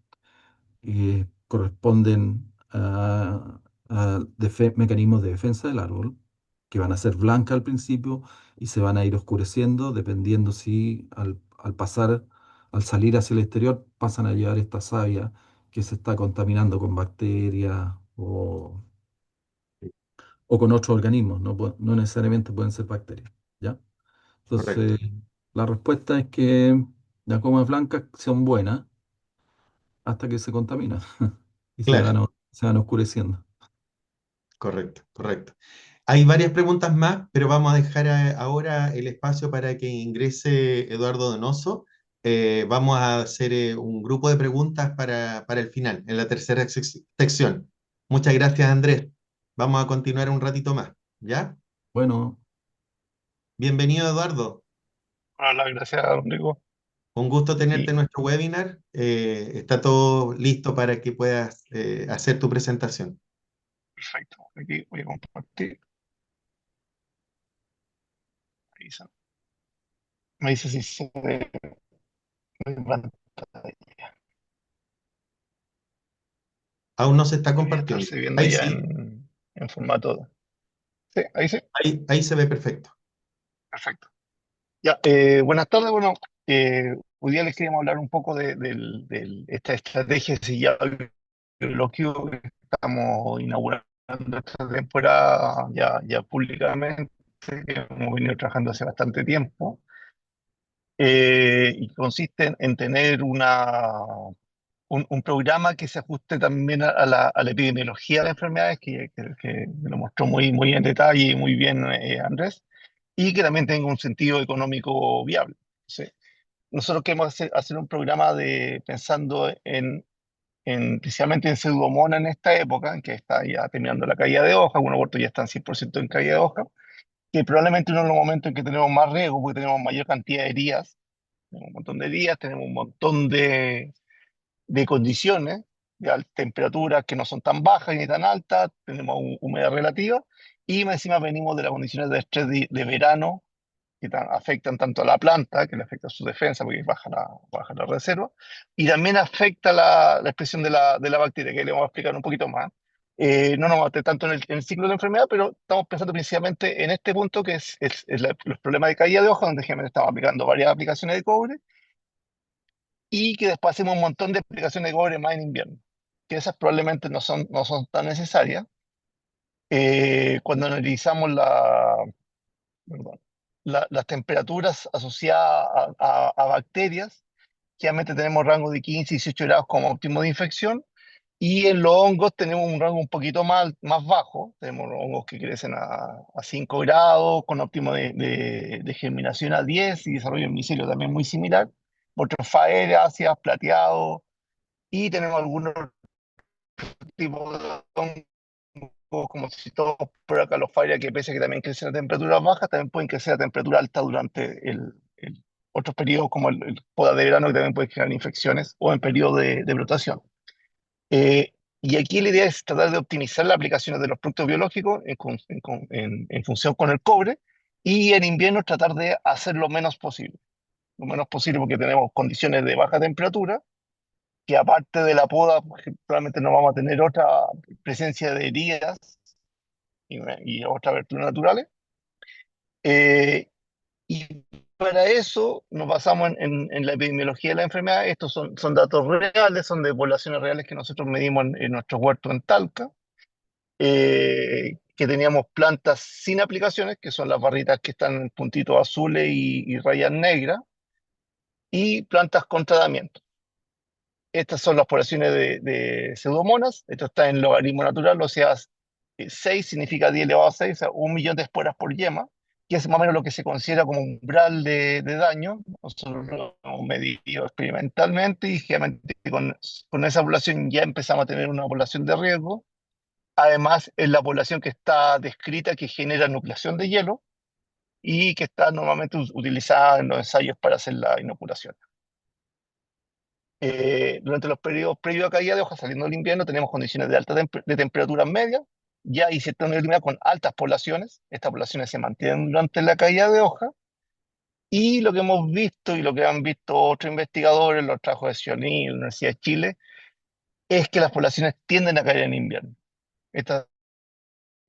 corresponden a mecanismos de defensa del árbol, que van a ser blancas al principio y se van a ir oscureciendo dependiendo si al salir hacia el exterior, pasan a llevar esta savia que se está contaminando con bacterias o con otros organismos, no necesariamente pueden ser bacterias, ¿ya? Correcto. Entonces, la respuesta es que las gomas blancas son buenas hasta que se contaminan y Claro. se van oscureciendo. Correcto, correcto. Hay varias preguntas más, pero vamos a dejar ahora el espacio para que ingrese Eduardo Donoso. Vamos a hacer un grupo de preguntas para el final, en la tercera sección. Muchas gracias, Andrés. Vamos a continuar un ratito más, ¿ya? Bueno, Bienvenido, Eduardo. Hola, gracias, Rodrigo. Un gusto tenerte Y en nuestro webinar. Está todo listo para que puedas hacer tu presentación. perfecto. Aquí voy a compartir. Ahí me dice si se ve mi pantalla. Aún no se está Debería compartiendo. estarse viendo Ahí ya sí, en formato. Sí, ahí sí. ahí se ve perfecto. Perfecto. Ya, buenas tardes. Bueno, hoy día les queríamos hablar un poco esta estrategia de sillado biológico que estamos inaugurando esta temporada ya públicamente, que hemos venido trabajando hace bastante tiempo. Y consiste en tener un programa que se ajuste también a la epidemiología de enfermedades, que lo mostró muy en detalle y muy bien Andrés, y que también tenga un sentido económico viable. ¿Sí? Nosotros queremos hacer un programa pensando principalmente en Pseudomonas en esta época, en que está ya terminando la caída de hoja, algunos huertos ya están 100% en caída de hoja, que probablemente uno de los momentos en que tenemos más riesgo, porque tenemos mayor cantidad de heridas, tenemos un montón de días, tenemos un montón de condiciones, de temperaturas que no son tan bajas ni tan altas, tenemos humedad relativa, y más encima venimos de las condiciones de estrés de verano que afectan tanto a la planta, que le afecta su defensa porque baja la reserva, y también afecta la expresión de la bacteria, que le vamos a explicar un poquito más. No nos vamos a meter tanto en el ciclo de la enfermedad, pero estamos pensando principalmente en este punto, que es los problemas de caída de hoja, donde generalmente estamos aplicando varias aplicaciones de cobre, y que después hacemos un montón de aplicaciones de cobre más en invierno, que esas probablemente no son tan necesarias. Cuando analizamos perdón, las temperaturas asociadas a bacterias, generalmente tenemos rango de 15 y 18 grados como óptimo de infección, Y en los hongos tenemos un rango un poquito más bajo. Tenemos hongos que crecen a 5 grados, con óptimo de germinación a 10 y desarrollo en micelio también muy similar. Botrophaceae, plateados, y tenemos algunos tipos de hongos como Pseudoporacalophyria, que pese a que también crecen a temperaturas bajas, también pueden crecer a temperatura alta durante otros periodos como el poda de verano, que también puede generar infecciones, o en periodo de brotación. Y aquí la idea es tratar de optimizar las aplicaciones de los productos biológicos en función con el cobre, y en invierno tratar de hacer lo menos posible porque tenemos condiciones de baja temperatura, que aparte de la poda, pues, probablemente no vamos a tener otra presencia de heridas y otras aberturas naturales. Eh, y para eso nos basamos en la epidemiología de la enfermedad. Estos son datos reales, son de poblaciones reales que nosotros medimos en nuestro huerto en Talca, que teníamos plantas sin aplicaciones, que son las barritas que están en puntitos azules y rayas negras, y plantas con tratamiento. Estas son las poblaciones de pseudomonas. Esto está en logaritmo natural, o sea, 6 significa 10 elevado a 6, o sea, 1 millón de esporas por yema, que es más o menos lo que se considera como umbral de daño. Nosotros lo hemos medido experimentalmente y generalmente con esa población ya empezamos a tener una población de riesgo. Además, es la población que está descrita que genera nucleación de hielo y que está normalmente utilizada en los ensayos para hacer la inoculación. Durante los periodos previos a caída de hojas, saliendo del invierno, tenemos condiciones de alta de temperaturas medias, ya hay cierta nivel de humedad con altas poblaciones. Estas poblaciones se mantienen durante la caída de hojas, y lo que hemos visto y lo que han visto otros investigadores, los trabajos de Xiaolin y la Universidad de Chile, es que las poblaciones tienden a caer en invierno.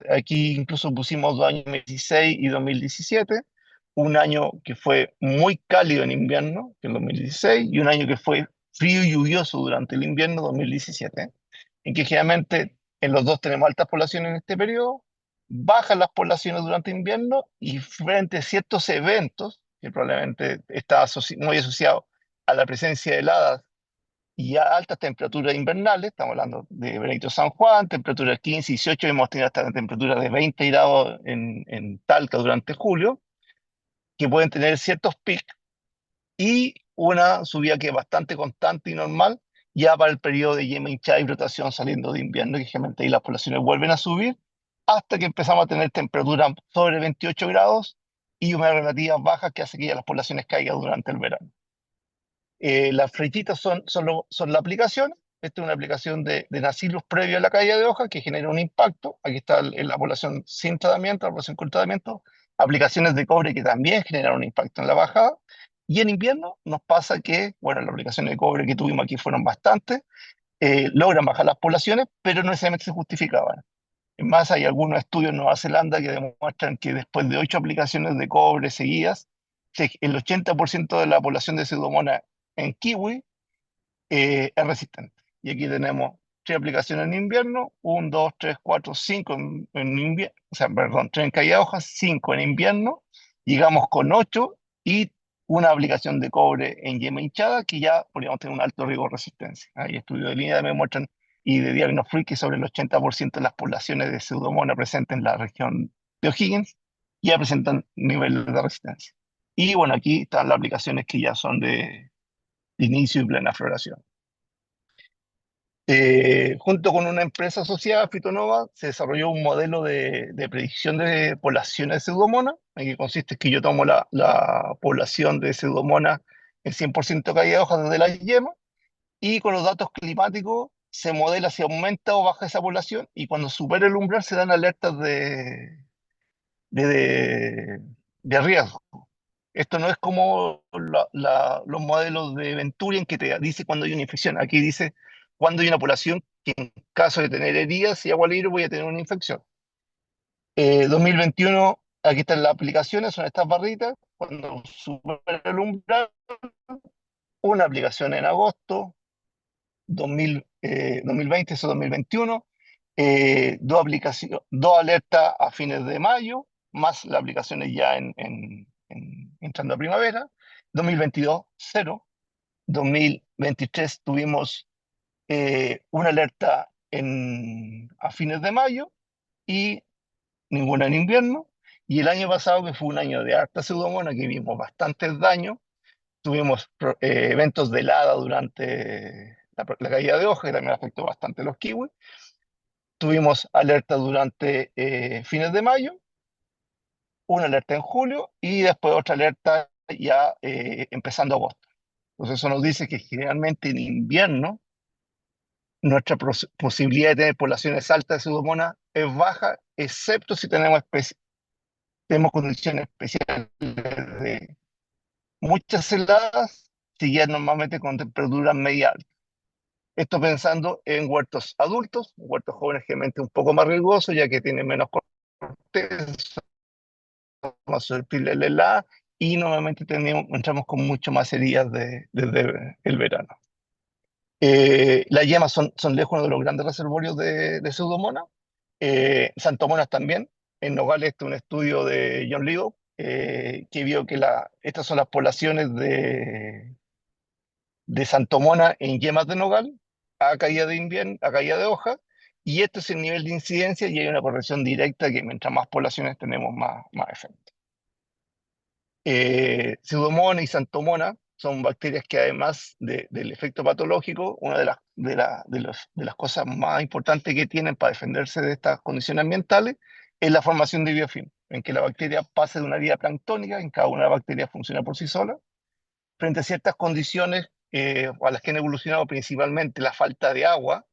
Aquí incluso pusimos 2016 y 2017, un año que fue muy cálido en invierno, que es el 2016, y un año que fue frío y lluvioso durante el invierno, 2017, en que generalmente en los dos tenemos altas poblaciones en este periodo, bajan las poblaciones durante invierno, y frente a ciertos eventos, que probablemente está muy asociado a la presencia de heladas y a altas temperaturas invernales. Estamos hablando de Benito San Juan, temperaturas 15, 18, hemos tenido hasta temperaturas de 20 grados en Talca durante julio, que pueden tener ciertos picos, y una subida que es bastante constante y normal ya para el periodo de yema hinchada y brotación saliendo de invierno, que generalmente ahí las poblaciones vuelven a subir, hasta que empezamos a tener temperaturas sobre 28 grados y humedad relativa baja, que hace que ya las poblaciones caigan durante el verano. Las flechitas son la aplicación. Esta es una aplicación de Nacillus previo a la caída de hoja que genera un impacto. Aquí está en la población sin tratamiento, la población con tratamiento. Aplicaciones de cobre que también generan un impacto en la bajada. Y en invierno nos pasa que, bueno, las aplicaciones de cobre que tuvimos aquí fueron bastantes, logran bajar las poblaciones, pero no necesariamente se justificaban. Es más, hay algunos estudios en Nueva Zelanda que demuestran que después de 8 aplicaciones de cobre seguidas, el 80% de la población de Pseudomonas en kiwi es resistente. Y aquí tenemos 3 aplicaciones en invierno, 1, 2, 3, 4, 5 en invierno, o sea, perdón, 3 en caída de hojas, 5 en invierno, llegamos con 8 y una aplicación de cobre en yema hinchada, que ya podríamos tener un alto riesgo de resistencia. Hay estudios de línea que me muestran y de Diagnofreak que sobre el 80% de las poblaciones de Pseudomonas presentes en la región de O'Higgins ya presentan niveles de resistencia. Y bueno, aquí están las aplicaciones que ya son de inicio y plena floración. Junto con una empresa asociada, Fitonova, se desarrolló un modelo de predicción de poblaciones de Pseudomonas, en que consiste en que yo tomo la población de Pseudomonas en 100% caída de hojas desde la yema, y con los datos climáticos se modela si aumenta o baja esa población, y cuando supera el umbral se dan alertas de, de riesgo. Esto no es como los modelos de Venturi que te dice cuando hay una infección. Aquí dice cuando hay una población que en caso de tener heridas y agua libre voy a tener una infección. 2021, aquí están las aplicaciones, son estas barritas. Cuando supera el umbral, una aplicación en agosto, 2020, eso 2021, dos alertas a fines de mayo, más las aplicaciones ya entrando a primavera. 2022, cero. 2023 tuvimos una alerta a fines de mayo y ninguna en invierno. Y el año pasado, que fue un año de harta pseudomonas, que vimos bastantes daños, tuvimos eventos de helada durante la caída de hoja, que también afectó bastante a los kiwis. Tuvimos alerta durante fines de mayo, una alerta en julio y después otra alerta ya empezando agosto. Entonces eso nos dice que generalmente en invierno nuestra posibilidad de tener poblaciones altas de pseudomonas es baja, excepto si tenemos condiciones especiales de muchas heladas, seguidas normalmente con temperaturas media altas. Esto pensando en huertos adultos, huertos jóvenes generalmente un poco más riesgosos, ya que tienen menos corteza, más susceptibles a la helada, y normalmente entramos con mucho más heridas desde el verano. Las yemas son lejos uno de los grandes reservorios de Pseudomonas. Santomonas también. En Nogales está un estudio de John Ligo que vio que estas son las poblaciones de Santomona en yemas de nogal a caída de invierno, a caída de hoja, y este es el nivel de incidencia y hay una correlación directa que mientras más poblaciones tenemos, más efecto. Pseudomonas y Santomonas son bacterias que además del efecto patológico, una de las cosas más importantes que tienen para defenderse de estas condiciones ambientales es la formación de biofilm, en que la bacteria pase de una vida planctónica, en cada una de las bacterias funciona por sí sola, frente a ciertas condiciones a las que han evolucionado principalmente la falta de agua,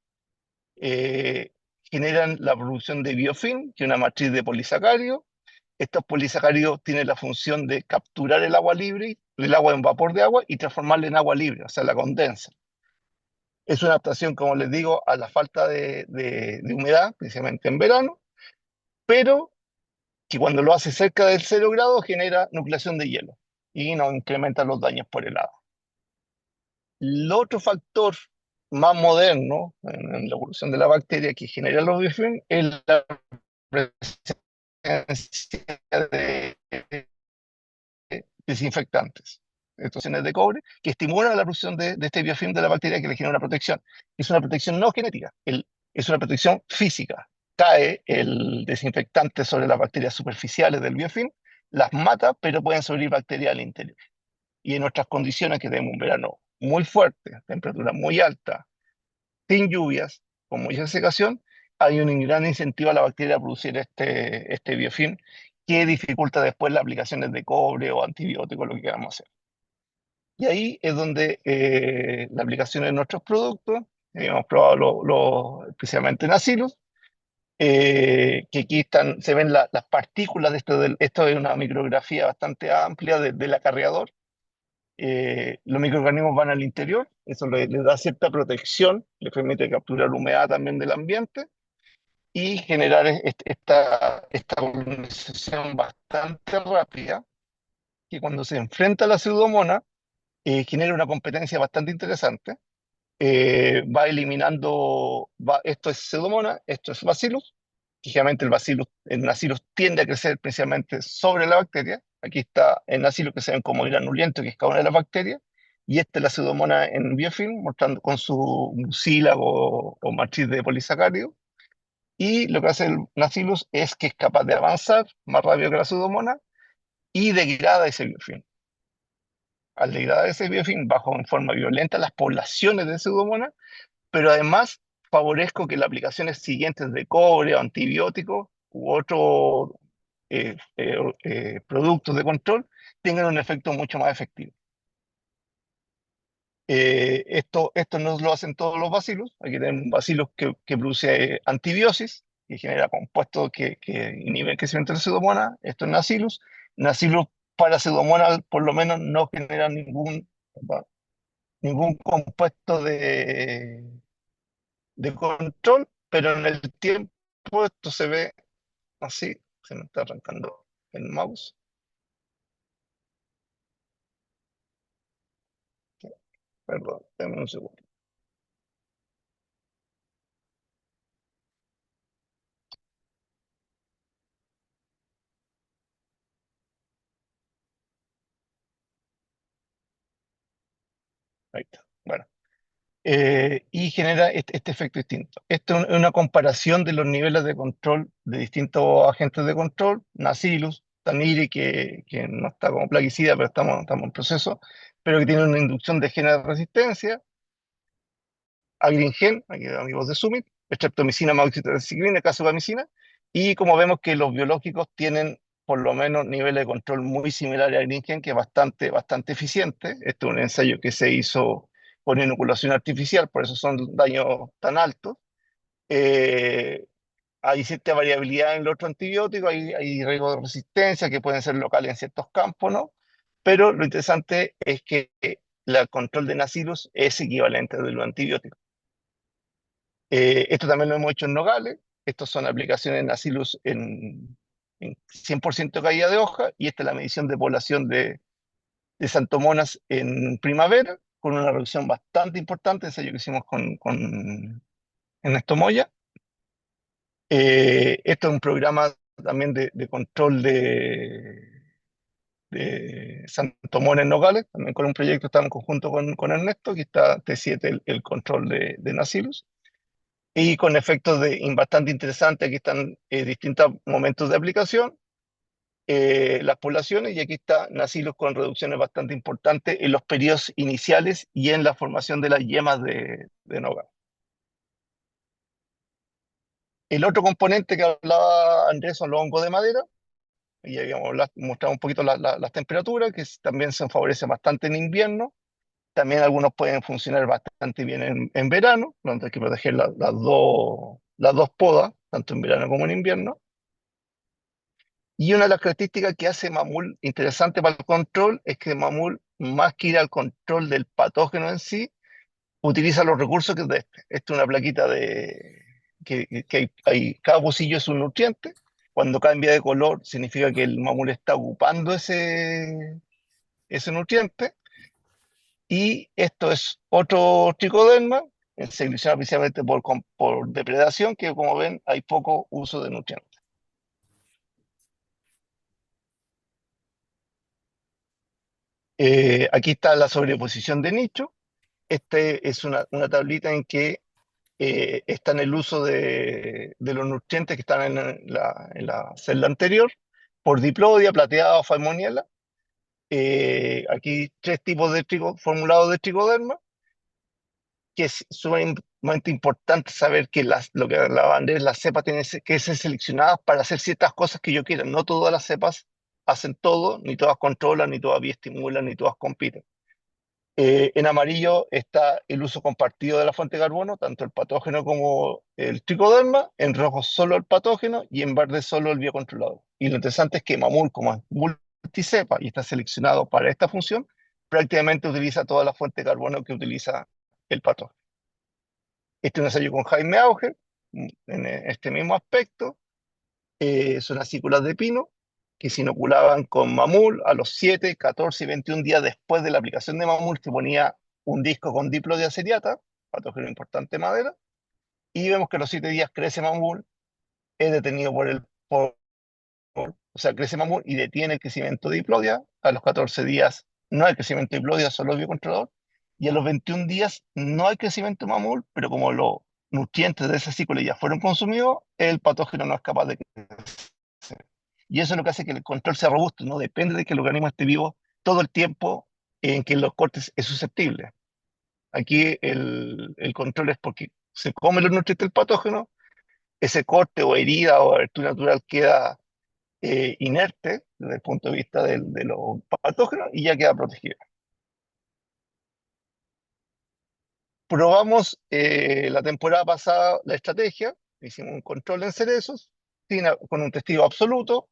eh, generan la producción de biofilm, que es una matriz de polisacáridos. Estos polisacáridos tienen la función de capturar el agua libre, el agua en vapor de agua, y transformarla en agua libre, o sea, la condensa. Es una adaptación, como les digo, a la falta de humedad, principalmente en verano, pero que cuando lo hace cerca del 0 grado genera nucleación de hielo y no incrementa los daños por helada. El otro factor más moderno en la evolución de la bacteria que genera los biofilm es la presencia de desinfectantes, estaciones de cobre, que estimulan la producción de este biofilm de la bacteria que le genera una protección. Es una protección no genética, es una protección física. Cae el desinfectante sobre las bacterias superficiales del biofilm, las mata, pero pueden sobrevivir bacterias al interior. Y en nuestras condiciones, que tenemos un verano muy fuerte, temperatura muy alta, sin lluvias, con mucha secación, hay un gran incentivo a la bacteria a producir este biofilm que dificulta después las aplicaciones de cobre o antibióticos, lo que queramos hacer. Y ahí es donde la aplicación de nuestros productos, hemos probado especialmente en asilos, que aquí se ven las partículas de esto es una micrografía bastante amplia del acarreador. Los microorganismos van al interior, eso le da cierta protección, le permite capturar humedad también del ambiente y generar esta colonización bastante rápida, que cuando se enfrenta a la pseudomonas genera una competencia bastante interesante. Va eliminando, esto es pseudomonas, esto es bacillus. Fíjate, el bacillus tiende a crecer principalmente sobre la bacteria. Aquí está el bacillus que se ven como granulento, que es cada una de las bacterias. Y esta es la pseudomonas en biofilm, mostrando con su mucílago o matriz de polisacárido. Y lo que hace el bacillus es que es capaz de avanzar más rápido que la pseudomonas y degrada ese biofilm. Al degradar ese biofilm, bajo en forma violenta las poblaciones de pseudomonas, pero además favorezco que las aplicaciones siguientes de cobre o antibióticos u otros productos de control tengan un efecto mucho más efectivo. Esto no lo hacen todos los bacilos. Aquí tenemos un bacilo que produce antibiosis, que genera compuestos que inhiben el crecimiento de la pseudomonas. Esto es Nacillus. Nacillus para pseudomonas por lo menos no genera ningún compuesto de control, pero en el tiempo esto se ve así. Se me está arrancando el mouse. Perdón, dame un segundo. Ahí está. Bueno, y genera este efecto distinto. Esto es una comparación de los niveles de control de distintos agentes de control, Nacillus, Taniri, que no está como plaguicida, pero estamos en proceso, pero que tiene una inducción de genes de resistencia, Agringen, aquí amigos de Summit, streptomicina, amoxicilina, casubamicina, y como vemos que los biológicos tienen por lo menos niveles de control muy similares a Agringen, que es bastante eficiente. Este es un ensayo que se hizo con inoculación artificial, por eso son daños tan altos. Eh, Hay cierta variabilidad en los otros antibióticos, hay riesgos de resistencia que pueden ser locales en ciertos campos, ¿no? Pero lo interesante es que el control de Nacillus es equivalente al de los antibióticos. Esto también lo hemos hecho en nogales. Estas son aplicaciones de Nacillus en 100% caída de hoja, y esta es la medición de población de santomonas en primavera, con una reducción bastante importante, ensayo que hicimos con Ernesto Moya. Esto es un programa también de control de santomonas en nogales, también con un proyecto, estamos en conjunto con Ernesto, que está T7, el control de Nacillus. Y con efectos bastante interesantes. Aquí están distintos momentos de aplicación, las poblaciones, y aquí está Nacillus con reducciones bastante importantes en los periodos iniciales y en la formación de las yemas de nogal. El otro componente que hablaba Andrés son los hongos de madera, y habíamos mostrado un poquito las temperaturas, que también se favorecen bastante en invierno. También algunos pueden funcionar bastante bien en verano, donde hay que proteger las dos podas, tanto en verano como en invierno. Y una de las características que hace Mamul interesante para el control es que Mamul, más que ir al control del patógeno en sí, utiliza los recursos que es de este. Esta es una plaquita que cada pocillo es un nutriente. Cuando cambia de color, significa que el Mamul está ocupando ese nutriente. Y esto es otro tricoderma, se selecciona principalmente por depredación, que como ven hay poco uso de nutrientes. Aquí está la sobreposición de nicho. Este es una tablita en que está en el uso de los nutrientes que están en la celda anterior, por diplodia, plateada o falmoniela. Aquí tres tipos de formulados de tricoderma, que es sumamente importante saber que lo que hablaba Andrés, las cepas tienen que ser seleccionadas para hacer ciertas cosas que yo quiera. No todas las cepas hacen todo, ni todas controlan, ni todas estimulan, ni todas compiten. En amarillo está el uso compartido de la fuente de carbono, tanto el patógeno como el tricoderma, en rojo solo el patógeno y en verde solo el biocontrolador. Y lo interesante es que Mamul, como es multicepa y está seleccionado para esta función, prácticamente utiliza toda la fuente de carbono que utiliza el patógeno. Este es un ensayo con Jaime Auger, en este mismo aspecto. Son acículas de pino que se inoculaban con Mamul a los 7, 14 y 21 días después de la aplicación de Mamul. Se ponía un disco con diplodiaceriata, patógeno importante de madera, y vemos que a los 7 días crece Mamul, es detenido o sea, crece Mamul y detiene el crecimiento de diplodia. A los 14 días no hay crecimiento de diplodia, solo el biocontrolador, y a los 21 días no hay crecimiento de Mamul, pero como los nutrientes de esa cícula ya fueron consumidos, el patógeno no es capaz de crecer. Y eso es lo que hace que el control sea robusto, no depende de que el organismo esté vivo todo el tiempo en que los cortes es susceptible. Aquí el control es porque se come los nutrientes del patógeno, ese corte o herida o abertura natural queda inerte desde el punto de vista de los patógenos y ya queda protegido. Probamos la temporada pasada la estrategia, hicimos un control en cerezos con un testigo absoluto.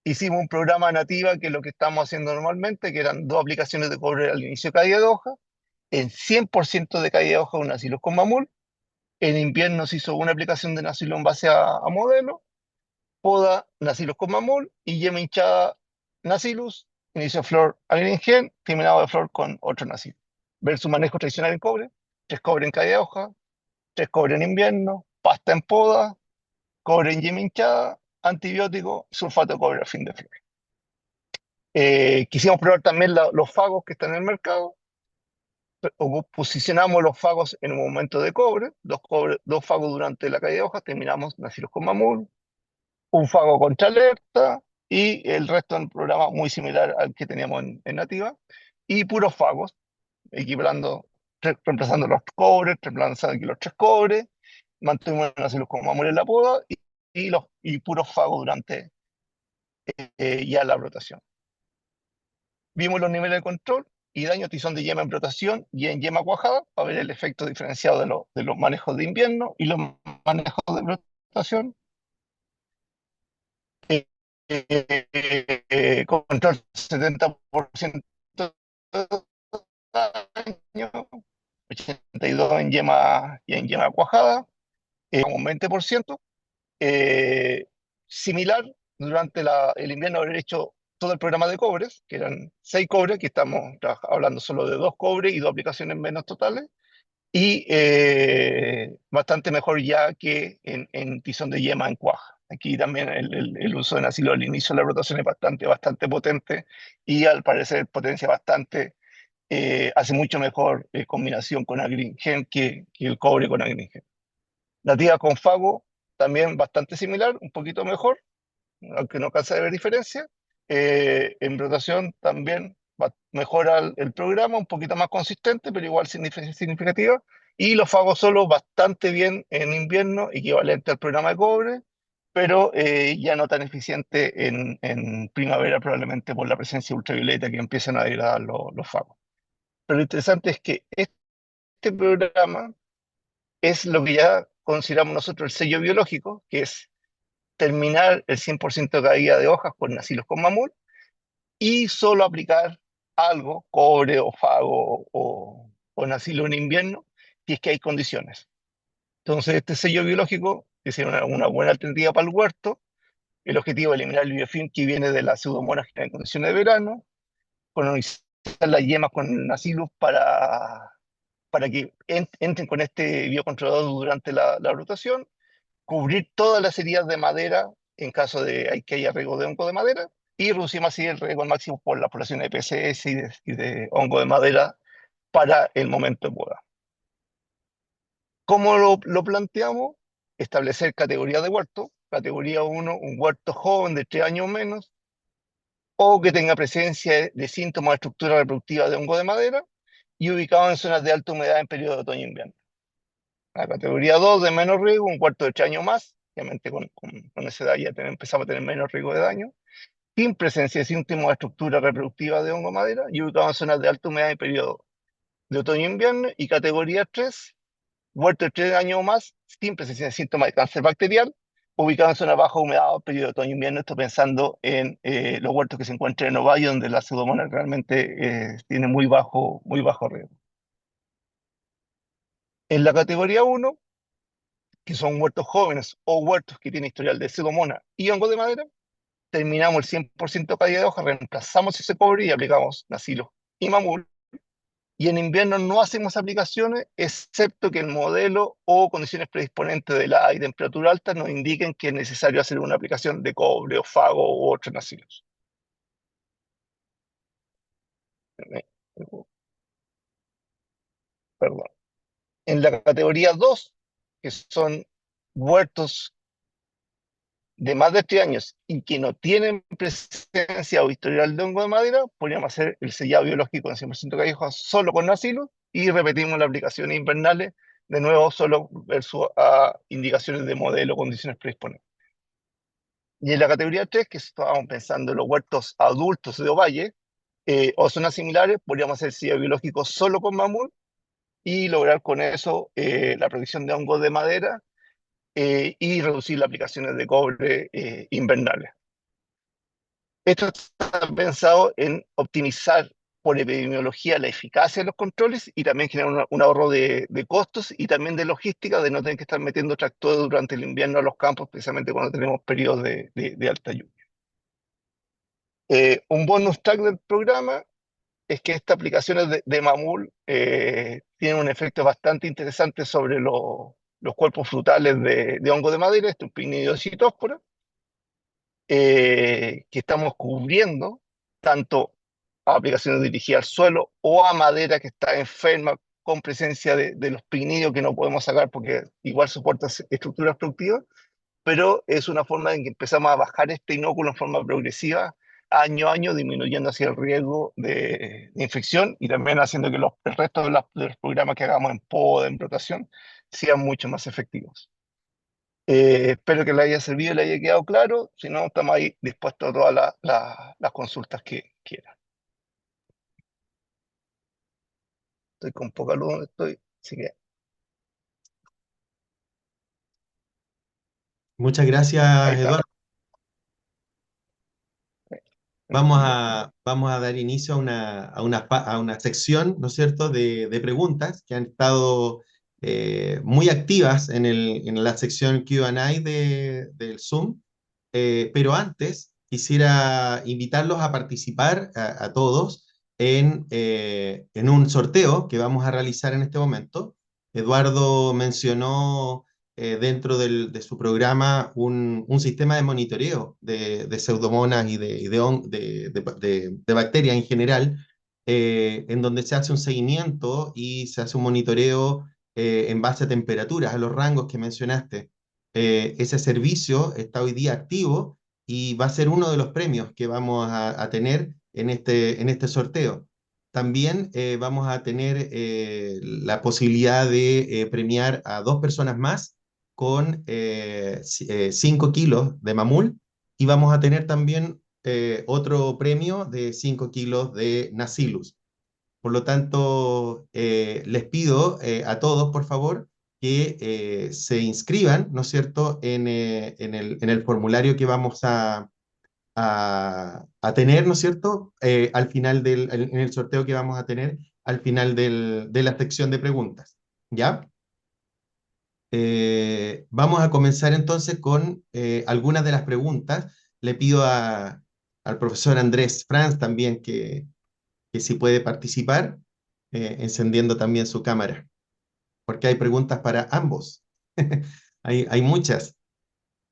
Hicimos un programa nativa, que es lo que estamos haciendo normalmente, que eran 2 aplicaciones de cobre al inicio de caída de hoja. En 100% de caída de hoja, un Nacillus con Mamul. En invierno se hizo una aplicación de Nacillus en base a modelo. Poda, Nacillus con Mamul. Y yema hinchada, Nacillus. Inicio de flor Agringen, terminado de flor con otro Nacillus. Ver su manejo tradicional en cobre. 3 cobre en caída de hoja, 3 cobre en invierno, pasta en poda, cobre en yema hinchada, antibiótico, sulfato de cobre al fin de flor. Quisimos probar también los fagos que están en el mercado. posicionamos los fagos en un momento de cobre, dos fagos durante la caída de hojas, terminamos nacilos con mamul, un fago contra alerta y el resto del programa muy similar al que teníamos en nativa, y puros fagos, reemplazando los cobres, reemplazando aquí los tres cobres, mantuvimos nacilos con mamul en la poda y puros fagos durante ya la brotación. Vimos los niveles de control y daño tizón de yema en brotación y en yema cuajada para ver el efecto diferenciado de los manejos de invierno y los manejos de brotación. Control 70% de daño, 82% en yema y en yema cuajada, un 20%. Similar, durante el invierno haber hecho todo el programa de cobres, que eran 6 cobres, aquí estamos hablando solo de 2 cobres y 2 aplicaciones menos totales, y bastante mejor ya que en tizón de yema en cuaja. Aquí también el uso de nacilo al inicio de la rotación es bastante potente y al parecer potencia bastante, hace mucho mejor combinación con Agringen que el cobre con Agringen. Nativa con Fago también bastante similar, un poquito mejor, aunque no cansa de ver diferencia. En rotación también mejora el programa, un poquito más consistente, pero igual significativa. Y los fagos solo bastante bien en invierno, equivalente al programa de cobre, pero ya no tan eficiente en primavera, probablemente por la presencia ultravioleta que empiezan a degradar los fagos. Pero lo interesante es que este programa es lo que ya consideramos nosotros el sello biológico, que es terminar el 100% de caída de hojas con nacilos con mamul y solo aplicar algo, cobre o fago o nacilo en invierno, si es que hay condiciones. Entonces, este sello biológico que es una buena alternativa para el huerto. El objetivo es eliminar el biofilm que viene de las pseudomonas que están en condiciones de verano, colonizar las yemas con nacilus para que entren con este biocontrolador durante la rotación, cubrir todas las heridas de madera en caso de que haya riesgo de hongo de madera y reducimos así el riesgo al máximo por la población de PCS y de hongo de madera para el momento de poda. ¿Cómo lo planteamos? Establecer categorías de huerto. Categoría 1, un huerto joven de 3 años o menos, o que tenga presencia de síntomas de estructura reproductiva de hongo de madera y ubicado en zonas de alta humedad en periodo de otoño e invierno. La categoría 2 de menos riesgo, un cuarto de 3 años más, obviamente con esa edad ya empezamos a tener menos riesgo de daño, sin presencia de síntomas de estructura reproductiva de hongo madera y ubicado en zonas de alta humedad en periodo de otoño e invierno. Y categoría 3, huerto de 3 años o más, sin presencia de síntomas de cáncer bacterial, ubicado en zonas baja humedad en periodo de otoño e invierno. Esto pensando en los huertos que se encuentran en ovalle, donde la pseudomonas realmente tiene muy bajo riesgo. En la categoría 1, que son huertos jóvenes o huertos que tienen historial de pseudomonas y hongo de madera, terminamos el 100% de caída de hoja, reemplazamos ese cobre y aplicamos nacilo y mamul. Y en invierno no hacemos aplicaciones, excepto que el modelo o condiciones predisponentes del aire y temperatura alta nos indiquen que es necesario hacer una aplicación de cobre o fago u otros nacilos. Perdón. En la categoría 2, que son huertos de más de 3 años y que no tienen presencia o historial de hongo de madera, podríamos hacer el sellado biológico en 100% de callejas solo con nacilo y repetimos las aplicaciones invernales, de nuevo solo versus a indicaciones de modelo o condiciones predisponentes. Y en la categoría 3, que estábamos pensando en los huertos adultos de ovalle o zonas similares, podríamos hacer sellado biológico solo con mamul y lograr con eso la producción de hongos de madera y reducir las aplicaciones de cobre invernales. Esto está pensado en optimizar por epidemiología la eficacia de los controles y también generar un ahorro de costos y también de logística, de no tener que estar metiendo tractores durante el invierno a los campos, precisamente cuando tenemos periodos de alta lluvia. Un bonus track del programa es que estas aplicaciones de mamul tienen un efecto bastante interesante sobre los cuerpos frutales de hongo de madera, Stupinidio y Citóspora, que estamos cubriendo tanto a aplicaciones dirigidas al suelo o a madera que está enferma con presencia de los pignidos que no podemos sacar porque igual soporta estructuras productivas, pero es una forma en que empezamos a bajar este inóculo en forma progresiva, año a año, disminuyendo así el riesgo de infección y también haciendo que el resto de los programas que hagamos en poda, en rotación, sean mucho más efectivos. Espero que le haya servido y le haya quedado claro. Si no, estamos ahí dispuestos a todas las consultas que quieran. Estoy con poca luz donde estoy, así que Muchas gracias, ahí está. Eduardo. Vamos a dar inicio a una sección, ¿no es cierto?, de preguntas que han estado muy activas en la sección Q&A del Zoom. Pero antes quisiera invitarlos a participar a todos en un sorteo que vamos a realizar en este momento. Eduardo mencionó dentro de su programa un sistema de monitoreo de pseudomonas y de bacterias en general, en donde se hace un seguimiento y se hace un monitoreo en base a temperaturas, a los rangos que mencionaste. Ese servicio está hoy día activo y va a ser uno de los premios que vamos a tener en este sorteo. También vamos a tener la posibilidad de premiar a 2 personas más con 5 kilos de mamul y vamos a tener también otro premio de 5 kilos de Nacillus. Por lo tanto, les pido a todos, por favor, que se inscriban, ¿no es cierto?, en el formulario que vamos a tener, ¿no es cierto?, al final en el sorteo que vamos a tener al final de la sección de preguntas. ¿Ya? Vamos a comenzar entonces con algunas de las preguntas. Le pido al profesor Andrés Franz también que si puede participar, encendiendo también su cámara, porque hay preguntas para ambos. Hay muchas.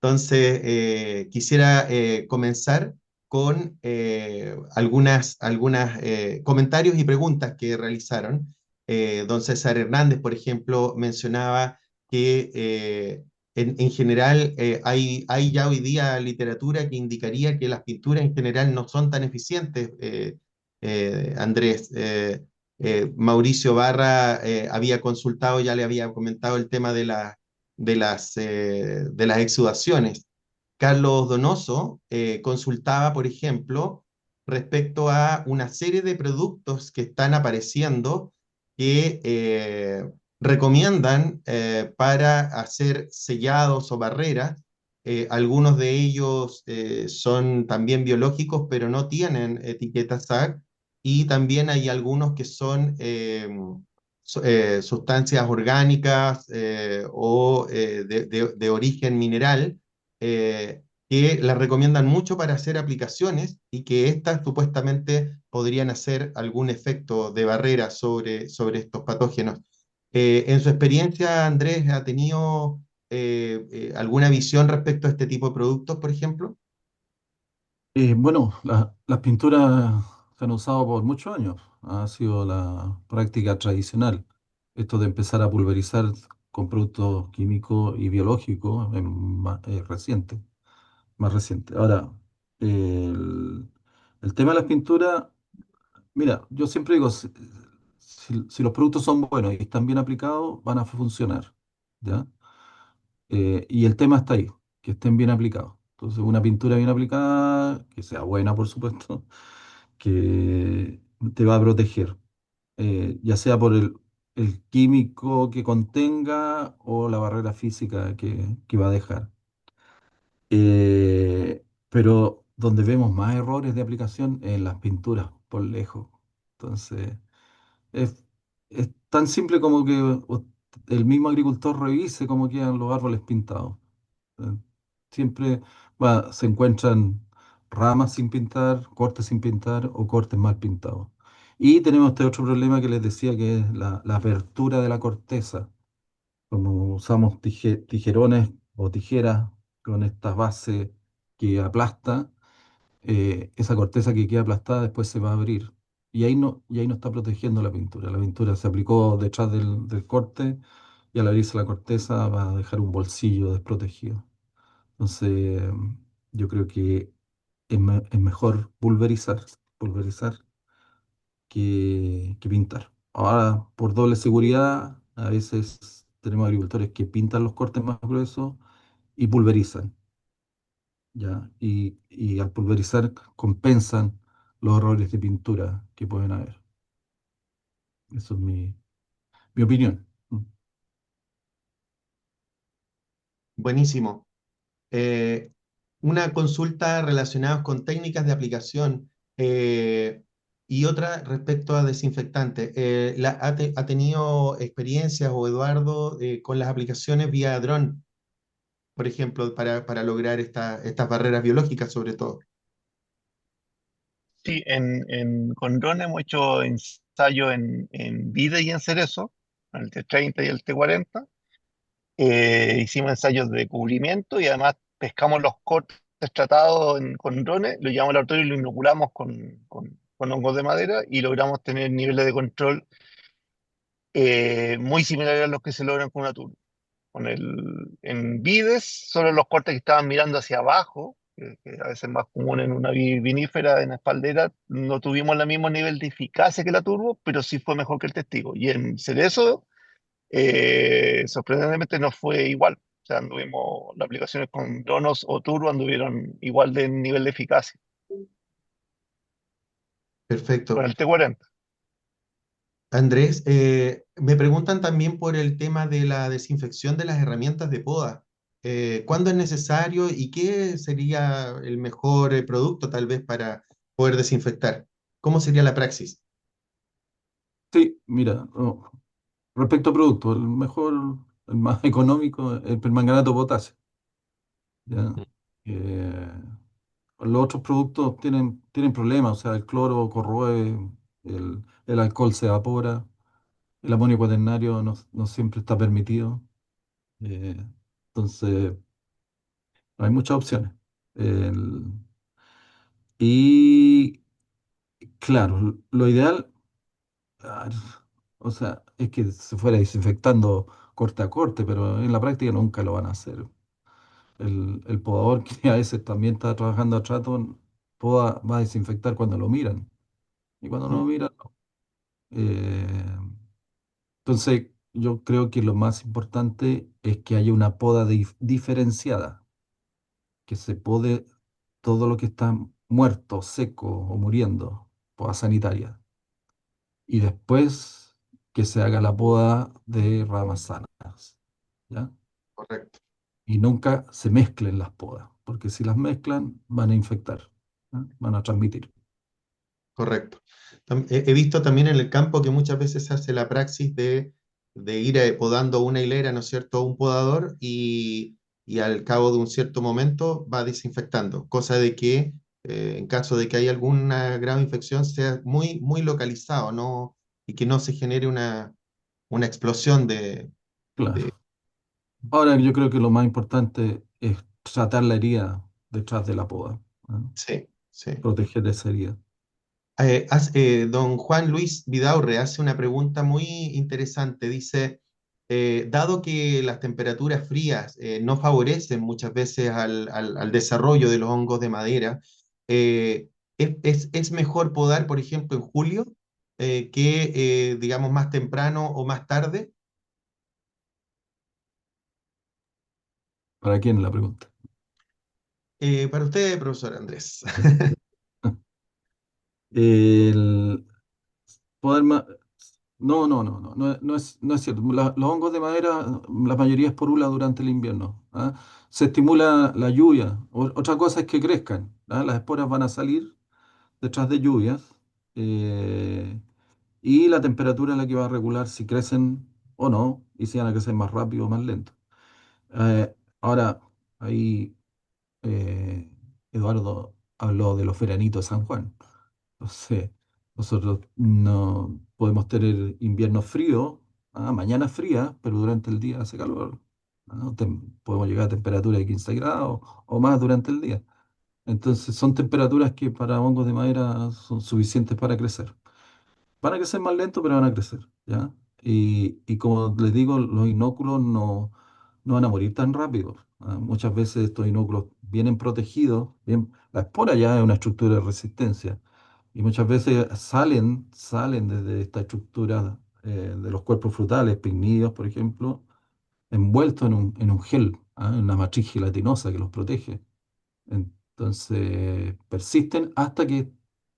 Entonces, quisiera comenzar con algunas comentarios y preguntas que realizaron. Don César Hernández, por ejemplo, mencionaba que en general hay ya hoy día literatura que indicaría que las pinturas en general no son tan eficientes, Andrés. Mauricio Barra había consultado, ya le había comentado el tema de las exudaciones. Carlos Donoso consultaba, por ejemplo, respecto a una serie de productos que están apareciendo que recomiendan para hacer sellados o barreras. Algunos de ellos son también biológicos, pero no tienen etiqueta SAC, y también hay algunos que son sustancias orgánicas o de origen mineral, que las recomiendan mucho para hacer aplicaciones y que éstas supuestamente podrían hacer algún efecto de barrera sobre estos patógenos. En su experiencia, Andrés, ¿ha tenido alguna visión respecto a este tipo de productos, por ejemplo? Bueno, las pinturas se han usado por muchos años. Ha sido la práctica tradicional. Esto de empezar a pulverizar con productos químicos y biológicos es reciente, más reciente. Ahora, el, el tema de las pinturas, mira, yo siempre digo, si los productos son buenos y están bien aplicados, van a funcionar, ¿ya? Y el tema está ahí, que estén bien aplicados. Entonces, una pintura bien aplicada, que sea buena, por supuesto, que te va a proteger, ya sea por el químico que contenga o la barrera física que va a dejar. Pero donde vemos más errores de aplicación en las pinturas, por lejos. Entonces, es, es tan simple como que el mismo agricultor revise cómo quedan los árboles pintados. Eh, Siempre se encuentran ramas sin pintar, cortes sin pintar o cortes mal pintados. Y tenemos este otro problema que les decía, que es la apertura de la corteza. Como usamos tijerones o tijeras con esta base que aplasta, esa corteza que queda aplastada después se va a abrir. y ahí no está protegiendo la pintura. La pintura se aplicó detrás del corte y al abrirse la corteza va a dejar un bolsillo desprotegido. Entonces, yo creo que es mejor pulverizar que pintar. Ahora, por doble seguridad, a veces tenemos agricultores que pintan los cortes más gruesos y pulverizan, ¿ya? Y al pulverizar compensan los errores de pintura que pueden haber. Eso es mi opinión. Buenísimo. Eh, una consulta relacionada con técnicas de aplicación y otra respecto a desinfectantes. ¿Ha tenido experiencias o Eduardo con las aplicaciones vía dron, por ejemplo, para lograr estas barreras biológicas sobre todo? Sí, con drone hemos hecho ensayos en Vide y en Cerezo, con el T30 y el T40. Hicimos ensayos de cubrimiento y además pescamos los cortes tratados con drones, lo llevamos al laboratorio y lo inoculamos con hongos de madera y logramos tener niveles de control muy similares a los que se logran con una turba. En vides, solo los cortes que estaban mirando hacia abajo, que a veces es más común en una vinífera, en la espaldera, no tuvimos el mismo nivel de eficacia que la turbo, pero sí fue mejor que el testigo. Y en cerezo, sorprendentemente no fue igual. O sea, las aplicaciones con dronos o turbo anduvieron igual de nivel de eficacia con Perfecto. el T40. Andrés, me preguntan también por el tema de la desinfección de las herramientas de poda. ¿Cuándo es necesario y qué sería el mejor producto tal vez para poder desinfectar? ¿Cómo sería la praxis? Sí, mira, respecto a productos, el mejor, el más económico, el permanganato de potasio, ¿ya? Eh, los otros productos tienen problemas, o sea, el cloro corroe, el alcohol se evapora, el amonio cuaternario no siempre está permitido. eh, entonces, hay muchas opciones. El- y claro, lo ideal, ah, o sea, es que se fuera desinfectando corte a corte, pero en la práctica nunca lo van a hacer. El podador que a veces también está trabajando a trato, va a desinfectar cuando lo miran. Y cuando no lo Mm. miran, no. Eh, entonces, yo creo que lo más importante es que haya una poda diferenciada, que se pode todo lo que está muerto, seco o muriendo, poda sanitaria. Y después que se haga la poda de ramas sanas, ¿ya? Correcto, Y nunca se mezclen las podas, porque si las mezclan van a infectar, ¿ya? Van a transmitir. correcto. He visto también en el campo que muchas veces se hace la praxis de ir podando una hilera, ¿no es cierto?, un podador y al cabo de un cierto momento va desinfectando, cosa de que en caso de que haya alguna grave infección sea muy, muy localizado, ¿no? Y que no se genere una explosión de... Claro. Ahora yo creo que lo más importante es tratar la herida detrás de la poda, ¿no? Sí, sí. Proteger esa herida. Don Juan Luis Vidaurre hace una pregunta muy interesante. Dice, dado que las temperaturas frías no favorecen muchas veces al desarrollo de los hongos de madera, ¿es mejor podar, por ejemplo, en julio digamos, más temprano o más tarde? ¿Para quién la pregunta? Para usted, profesor Andrés. El poder no es cierto. Los hongos de madera, la mayoría es porula durante el invierno, ¿ah? Se estimula la lluvia. Otra cosa es que crezcan, ¿ah? Las esporas van a salir detrás de lluvias, eh, y la temperatura es la que va a regular si crecen o no y si van a crecer más rápido o más lento. Ahora, ahí eh, Eduardo habló de los veranitos de San Juan. Entonces, nosotros no podemos tener invierno frío, mañana fría, pero durante el día hace calor, ¿no? Podemos llegar a temperaturas de 15 grados o más durante el día. Entonces, son temperaturas que para hongos de madera son suficientes para crecer. Van a crecer más lento, pero van a crecer, ¿ya? Y como les digo, los inóculos no van a morir tan rápido. Muchas veces estos inóculos vienen protegidos, la espora ya es una estructura de resistencia, y muchas veces salen desde esta estructura de los cuerpos frutales, pignidos, por ejemplo, envueltos en un gel, en una matriz gelatinosa que los protege. Entonces, persisten hasta que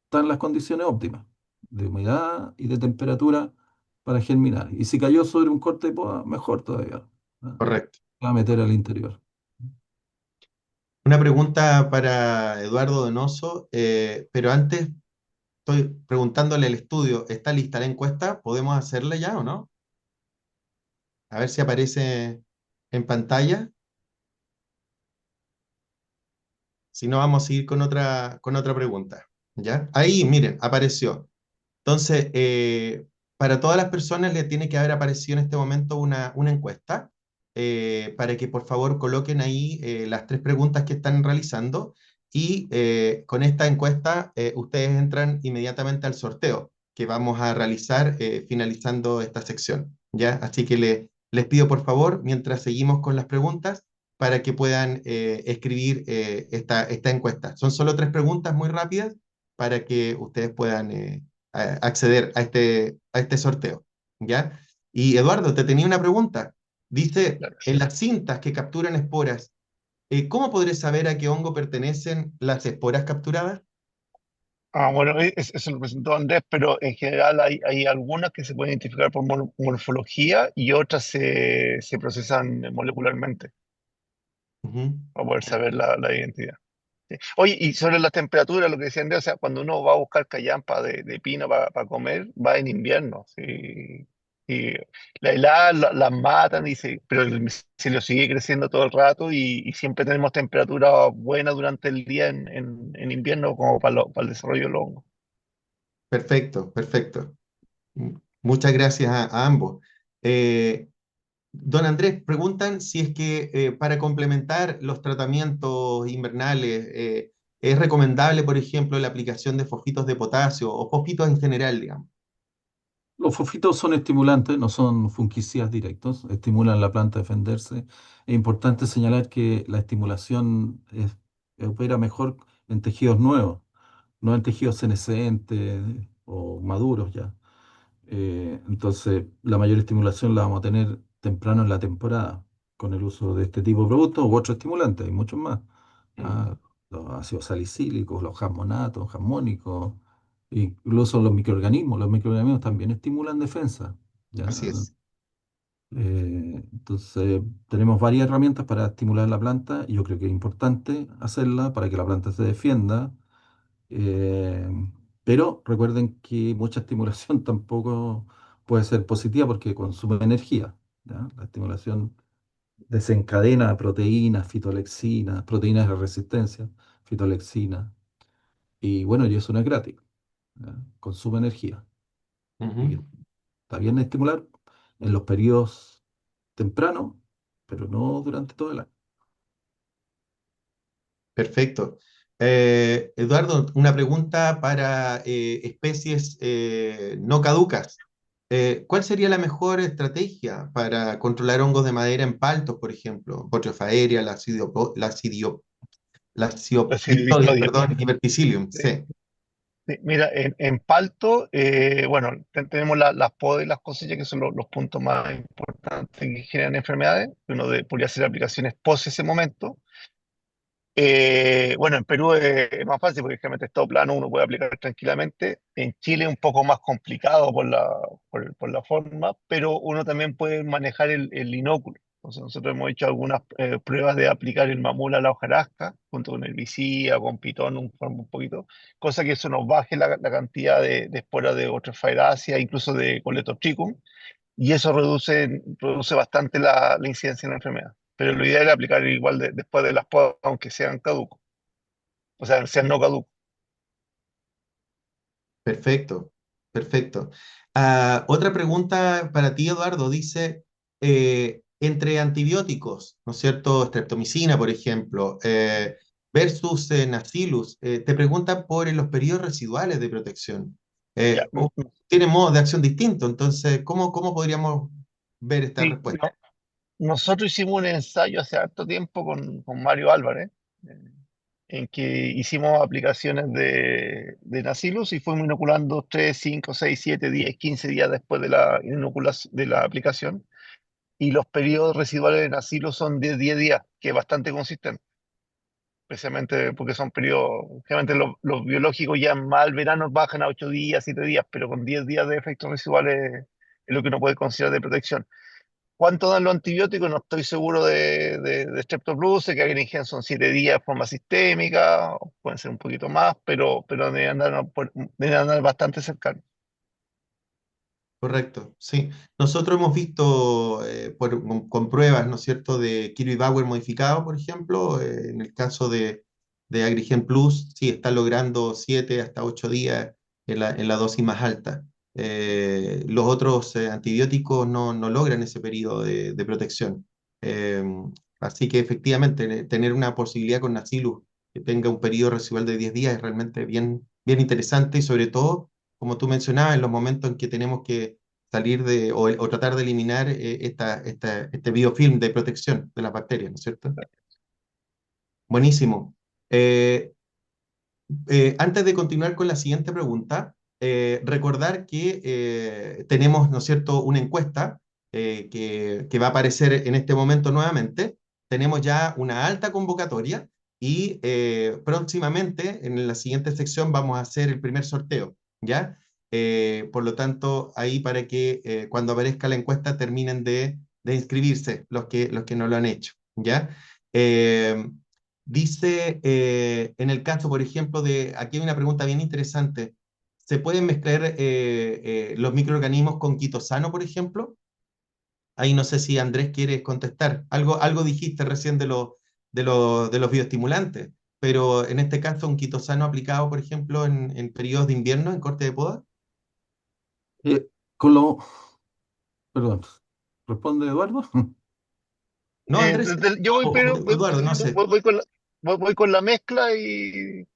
están las condiciones óptimas de humedad y de temperatura para germinar. Y si cayó sobre un corte de poda, mejor todavía. ¿Ah? Correcto. Va a meter al interior. Una pregunta para Eduardo Donoso, pero antes estoy preguntándole al estudio, ¿está lista la encuesta? ¿Podemos hacerla ya o no? A ver si aparece en pantalla. Si no, vamos a seguir con otra pregunta. ¿Ya? Ahí, miren, apareció. Entonces, para todas las personas le tiene que haber aparecido en este momento una encuesta para que por favor coloquen ahí las tres preguntas que están realizando y con esta encuesta ustedes entran inmediatamente al sorteo que vamos a realizar finalizando esta sección. ¿Ya? Así que les pido por favor, mientras seguimos con las preguntas, para que puedan escribir esta encuesta. Son solo tres preguntas muy rápidas para que ustedes puedan acceder a este sorteo, ¿ya? Y Eduardo, te tenía una pregunta. Dice, Claro. en las cintas que capturan esporas, ¿cómo podré saber a qué hongo pertenecen las esporas capturadas? Bueno, eso lo presentó Andrés, pero en general hay algunas que se pueden identificar por morfología y otras se procesan molecularmente Ujú. para poder saber la identidad. Sí. Oye, y sobre las temperaturas, lo que decía Andrés, o sea, cuando uno va a buscar callampa de pino para comer, va en invierno. Sí. Y la helada las matan, pero el micelio sigue creciendo todo el rato y siempre tenemos temperatura buena durante el día en invierno como para el desarrollo del hongo. Perfecto, perfecto. Muchas gracias a ambos. Eh, Don Andrés, preguntan si es que para complementar los tratamientos invernales es recomendable, por ejemplo, la aplicación de fosfitos de potasio o fosfitos en general, digamos. Los fosfitos son estimulantes, no son fungicidas directos, estimulan la planta a defenderse. Es importante señalar que la estimulación opera mejor en tejidos nuevos, no en tejidos senescentes o maduros ya. Entonces, la mayor estimulación la vamos a tener temprano en la temporada con el uso de este tipo de productos u otros estimulantes, hay muchos más. Mm, Ah, los ácidos salicílicos, los jasmonatos, jasmónicos, incluso los microorganismos también estimulan defensa. ¿Ya? así es. Entonces, tenemos varias herramientas para estimular la planta y yo creo que es importante hacerla para que la planta se defienda. eh, pero recuerden que mucha estimulación tampoco puede ser positiva porque consume energía. ¿Ya? La estimulación desencadena proteínas, fitolexina, proteínas de resistencia, fitolexina. Y bueno, y eso no es gratis. ¿Ya? Consume energía. Así que Ujú. está bien estimular en los periodos tempranos, pero no durante todo el año. Perfecto. Eduardo, una pregunta para especies no caducas. ¿Cuál sería la mejor estrategia para controlar hongos de madera en paltos, por ejemplo? Botryopha aérea, la La Pseudohypodia, silvistodia. perdón, y Verticillium, Sí. sí. Sí, mira, en Palto, bueno, tenemos las podas y las cosechas, que son los puntos más importantes que generan enfermedades. Uno podría hacer aplicaciones post ese momento. Bueno, en Perú es más fácil porque generalmente es todo plano, uno puede aplicar tranquilamente. En Chile es un poco más complicado por la forma, pero uno también puede manejar el inóculo. Entonces nosotros hemos hecho algunas pruebas de aplicar el mamul a la hojarasca, junto con herbicida, con pitón, un poquito, cosa que eso nos baje la cantidad de esporas de Otroferaceae, incluso de Coledotricum, y eso reduce bastante la incidencia de la enfermedad. Pero lo ideal es aplicar igual después de las podas, aunque sean caducos, o sea, sean no caducos. Perfecto, perfecto. Otra pregunta para ti, Eduardo, dice, entre antibióticos, ¿no es cierto? Streptomicina, por ejemplo, versus Nacillus, te pregunta por los periodos residuales de protección. Ya, Tienen modos de acción distintos, entonces, ¿cómo podríamos ver esta sí, respuesta? nosotros hicimos un ensayo hace harto tiempo con Mario Álvarez, en que hicimos aplicaciones de Nacilus y fuimos inoculando 3, 5, 6, 7, 10, 15 días después de la inoculación de la aplicación. Y los periodos residuales de Nacilus son de 10 días, que es bastante consistente, precisamente porque son periodos, generalmente los biológicos ya más al verano bajan a 8 días, 7 días, pero con 10 días de efectos residuales es lo que uno puede considerar de protección. ¿Cuánto dan los antibióticos? No estoy seguro de Streptococcus plus, sé que Agrigen son 7 días de forma sistémica, o pueden ser un poquito más, pero deben andar bastante cercanos. Correcto, sí. Nosotros hemos visto con pruebas, ¿no es cierto?, de Kirby Bauer modificado, por ejemplo, en el caso de Agrigen Plus, sí, está logrando 7 hasta 8 días en la dosis más alta. Los otros antibióticos no logran ese periodo de protección. Eh, Así que efectivamente, tener una posibilidad con Nacilus que tenga un periodo residual de 10 días es realmente bien interesante y sobre todo como tú mencionabas, en los momentos en que tenemos que salir o tratar de eliminar este biofilm de protección de las bacterias, ¿no es cierto? Buenísimo. Eh, Antes de continuar con la siguiente pregunta, recordar que tenemos, ¿no es cierto?, una encuesta que va a aparecer en este momento nuevamente. Tenemos ya una alta convocatoria y próximamente, en la siguiente sección, vamos a hacer el primer sorteo, ¿ya? Por lo tanto, ahí para que cuando aparezca la encuesta terminen de inscribirse los que no lo han hecho, ¿ya? Eh, Dice, en el caso, por ejemplo, aquí hay una pregunta bien interesante. ¿Se pueden mezclar los microorganismos con quitosano, por ejemplo? Ahí no sé si Andrés quiere contestar. Algo dijiste recién de los bioestimulantes, pero en este caso un quitosano aplicado, por ejemplo, en periodos de invierno, en corte de poda. Eh, con lo, perdón, ¿responde Eduardo? No, Andrés, Yo voy, pero Eduardo, no sé. voy con la mezcla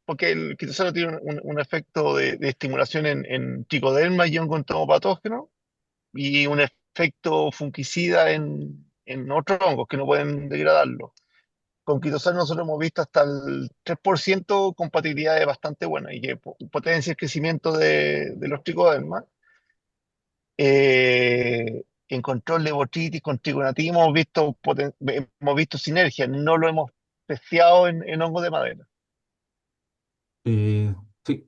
porque el quitosano tiene un efecto de estimulación en tricoderma y hongo entomopatógeno y un efecto fungicida en otros hongos que no pueden degradarlo. Con quitosano nosotros hemos visto hasta el 3% compatibilidad bastante buena y que potencia el crecimiento de los tricodermas. En control de botrytis con trigonatismo hemos visto sinergia, no lo hemos testeado en hongo de madera. Eh, sí,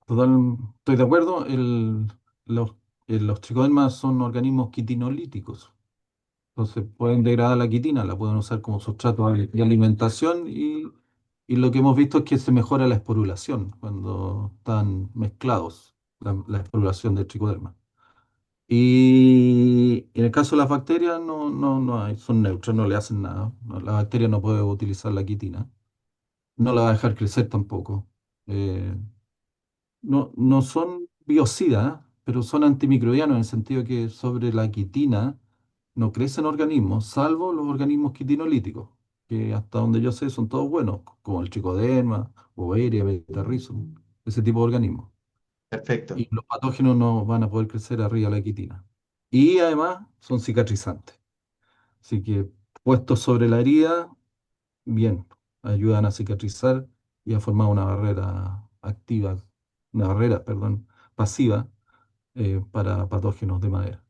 estoy de acuerdo. Los, los tricodermas son organismos quitinolíticos. Entonces pueden degradar la quitina, la pueden usar como sustrato de alimentación y lo que hemos visto es que se mejora la esporulación cuando están mezclados, la esporulación del tricoderma. Y en el caso de las bacterias no hay, son neutras, no le hacen nada. La bacteria no puede utilizar la quitina, no la va a dejar crecer tampoco. Eh, no son biocidas, pero son antimicrobianos en el sentido que sobre la quitina no crecen organismos, salvo los organismos quitinolíticos, que hasta donde yo sé son todos buenos, como el tricoderma, Boveria, Betarrhizoum, ese tipo de organismos. Perfecto. Y los patógenos no van a poder crecer arriba de la quitina. Y además son cicatrizantes. Así que puestos sobre la herida, bien, ayudan a cicatrizar y a formar una barrera activa, una barrera, perdón, pasiva para patógenos de madera.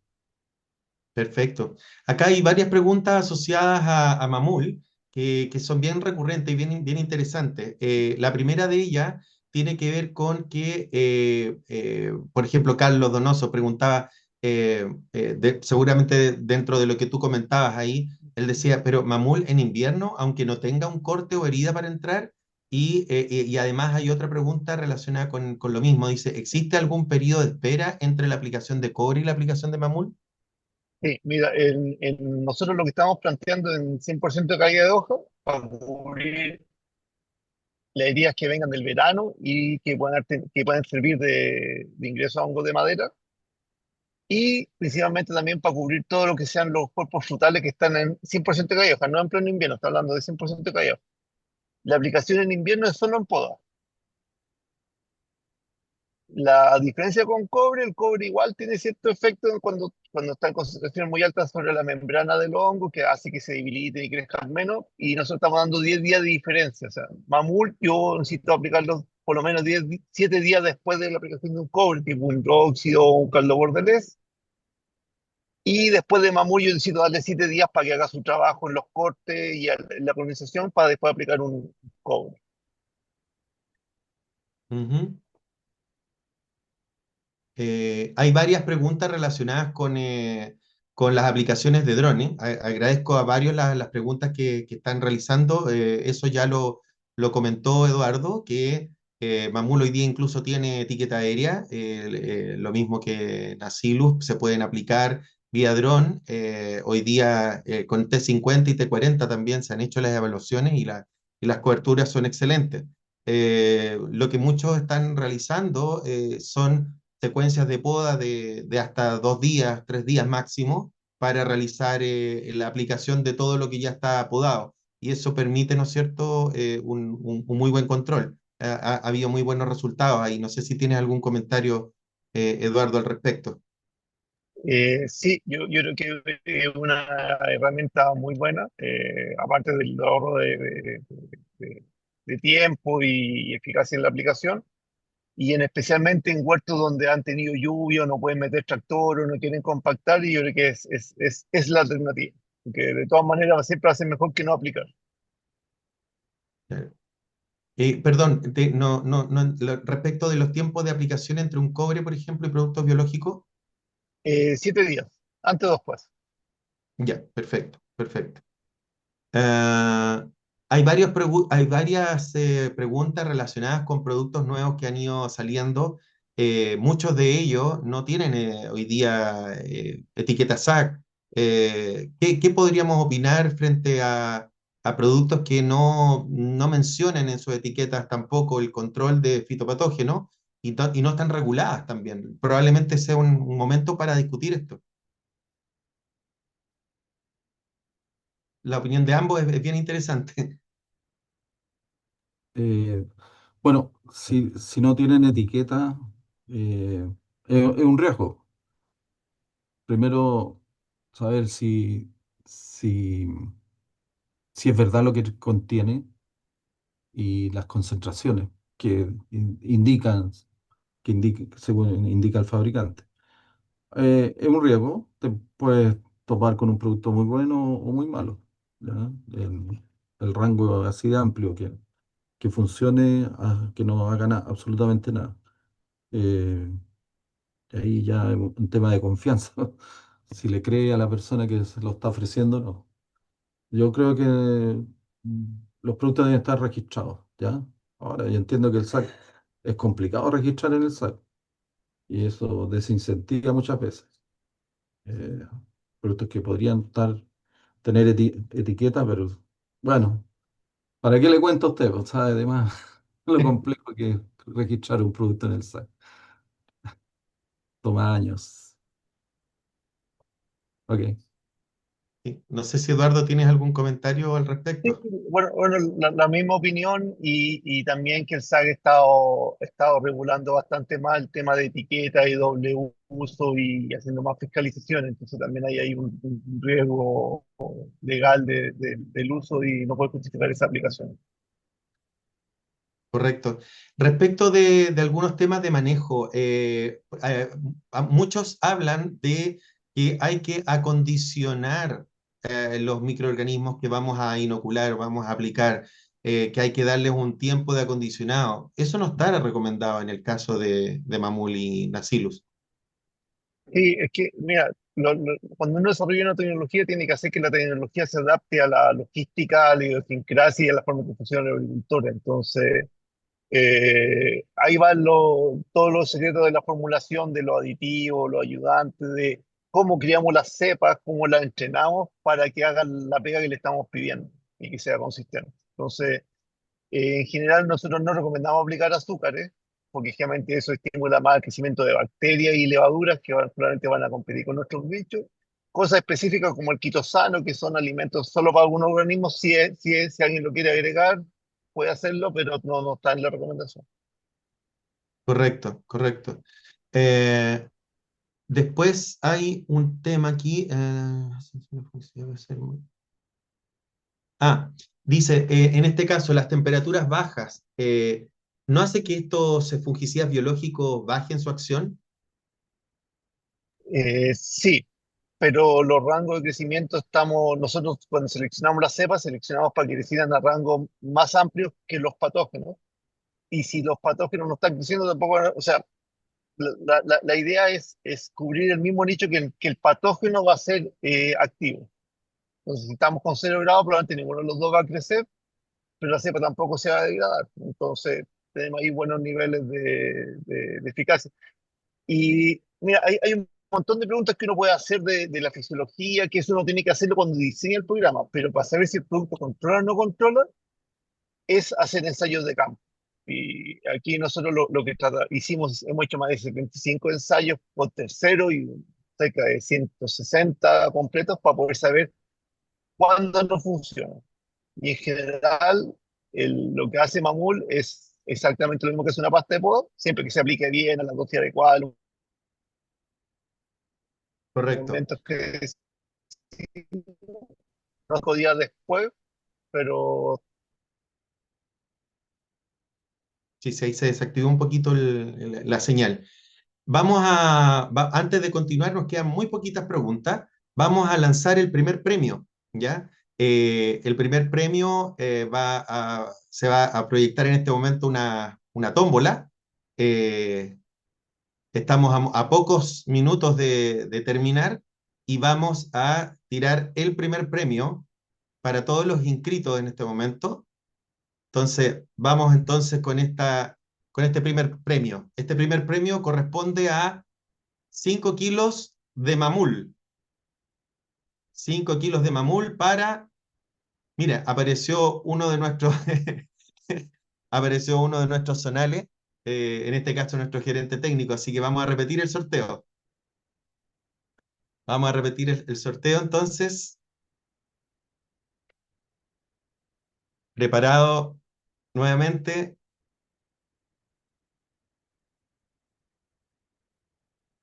Perfecto. Acá hay varias preguntas asociadas a Mamul que son bien recurrentes y bien interesantes. La primera de ellas tiene que ver con que, por ejemplo, Carlos Donoso preguntaba, seguramente dentro de lo que tú comentabas ahí, él decía, pero Mamul en invierno, aunque no tenga un corte o herida para entrar, y además hay otra pregunta relacionada con lo mismo. Dice, ¿existe algún periodo de espera entre la aplicación de cobre y la aplicación de Mamul? Sí, mira, nosotros lo que estamos planteando en 100% de caída de hoja, para cubrir las heridas que vengan del verano y que puedan servir de ingreso a hongos de madera, y principalmente también para cubrir todo lo que sean los cuerpos frutales que están en 100% de caída de hoja, no en pleno invierno, está hablando de 100% de caída de hoja. La aplicación en invierno es solo en poda. La diferencia con cobre, el cobre igual tiene cierto efecto cuando está en concentraciones muy altas sobre la membrana del hongo, que hace que se debilite y crezca menos, y nosotros estamos dando 10 días de diferencia. O sea, Mamul yo necesito aplicarlo por lo menos 7 días después de la aplicación de un cobre, tipo un hidróxido o un caldo bordelés, y después de Mamul yo necesito darle 7 días para que haga su trabajo en los cortes y en la polinización para después aplicar un cobre. Ujú. Hay varias preguntas relacionadas con las aplicaciones de drones. Agradezco a varios las preguntas que están realizando. Eso ya lo comentó Eduardo, que Mamul hoy día incluso tiene etiqueta aérea, lo mismo que Nasilus, se pueden aplicar vía dron. Hoy día con T50 y T40 también se han hecho las evaluaciones y las coberturas son excelentes. Lo que muchos están realizando son secuencias de poda de hasta 2 días, 3 días máximo, para realizar la aplicación de todo lo que ya está podado. Y eso permite, ¿no es cierto?, un muy buen control. Ha habido muy buenos resultados ahí. No sé si tienes algún comentario, Eduardo, al respecto. Sí, yo creo que es una herramienta muy buena, aparte del ahorro de- de tiempo y eficacia en la aplicación, y en especialmente en huertos donde han tenido lluvia o no pueden meter tractor o no quieren compactar, y yo creo que es la alternativa, porque de todas maneras siempre va a ser mejor que no aplicar. Perdón, respecto de los tiempos de aplicación entre un cobre, por ejemplo, y productos biológicos. 7 días, antes o después. Ya, perfecto, perfecto. Ah, hay varias preguntas relacionadas con productos nuevos que han ido saliendo. Muchos de ellos no tienen hoy día etiqueta SAC. ¿Qué podríamos opinar frente a productos que no mencionen en sus etiquetas tampoco el control de fitopatógenos y no están reguladas también? Probablemente sea un momento para discutir esto. La opinión de ambos es bien interesante. Eh, bueno, si no tienen etiqueta, es un riesgo. Primero, saber si, si es verdad lo que contiene y las concentraciones que indican, según indica el fabricante. Es un riesgo, te puedes topar con un producto muy bueno o muy malo, ¿ya? El rango así de amplio que funcione, que no haga absolutamente nada. Eh, Ahí ya es un tema de confianza. Si le cree a la persona que se lo está ofreciendo, no. Yo creo que los productos deben estar registrados, ¿ya? Ahora, yo entiendo que el SAC es complicado registrar en el SAC y eso desincentiva muchas veces. Eh, Productos que podrían tener etiqueta, pero bueno, ¿para qué le cuento a usted? Pues sabe además lo complejo que es registrar un producto en el SAC. Toma años. Ok. Sí. No sé si Eduardo tienes algún comentario al Sí, respecto. bueno, la misma opinión y también que el SAC ha estado regulando bastante más el tema de etiqueta y doble uso y haciendo más fiscalización, entonces también hay un riesgo legal del uso y no puede justificar esa aplicación. Correcto. Respecto de algunos temas de manejo, muchos hablan de que hay que acondicionar los microorganismos que vamos a inocular, vamos a aplicar, que hay que darles un tiempo de acondicionado. Eso no está recomendado en el caso de Mamul y Nacilus. Sí, es que, mira, cuando uno desarrolla una tecnología, tiene que hacer que la tecnología se adapte a la logística, a la idiosincrasia y a la forma que funciona el agricultor. Entonces, ahí van todos los secretos de la formulación, de los aditivos, los ayudantes, de cómo criamos las cepas, cómo las entrenamos para que hagan la pega que le estamos pidiendo y que sea consistente. Entonces, en general, nosotros no recomendamos aplicar azúcares, porque generalmente eso estimula más el crecimiento de bacterias y levaduras que probablemente van a competir con nuestros bichos. Cosas específicas como el quitosano, que son alimentos solo para algunos organismos, si alguien lo quiere agregar, puede hacerlo, pero no está en la recomendación. Correcto, correcto. Eh, Después hay un tema aquí. Ah, dice, en este caso, las temperaturas bajas, ¿no hace que estos fungicidas biológicos bajen su acción? Sí, pero los rangos de crecimiento nosotros cuando seleccionamos las cepas, seleccionamos para que crecieran a rangos más amplios que los patógenos. Y si los patógenos no están creciendo tampoco, o sea, la idea es cubrir el mismo nicho que el patógeno va a ser activo. Entonces, si estamos con 0 grados, probablemente ninguno de los dos va a crecer, pero la cepa tampoco se va a degradar. Entonces, tenemos ahí buenos niveles de eficacia. Y mira, hay un montón de preguntas que uno puede hacer de la fisiología, que eso uno tiene que hacerlo cuando diseña el programa, pero para saber si el producto controla o no controla, es hacer ensayos de campo. Y aquí nosotros lo que hicimos, hemos hecho más de 75 ensayos por tercero y cerca de 160 completos para poder saber cuándo no funciona. Y en general, lo que hace Mamul es exactamente lo mismo que es una pasta de poda, siempre que se aplique bien a la dosis adecuada, a los Correcto. momentos que 5 días después, pero Sí, sí, ahí se desactivó un poquito la señal. Antes de continuar, nos quedan muy poquitas preguntas. Vamos a lanzar el primer premio, ¿ya? El primer premio se va a proyectar en este momento una tómbola. Eh, Estamos a pocos minutos de terminar y vamos a tirar el primer premio para todos los inscritos en este momento. Entonces, vamos entonces con este primer premio. Este primer premio corresponde a 5 kilos de mamul. 5 kilos de mamul para... Mira, apareció uno de nuestros zonales, en este caso nuestro gerente técnico, así que vamos a repetir el sorteo. Vamos a repetir el sorteo entonces. Preparado nuevamente.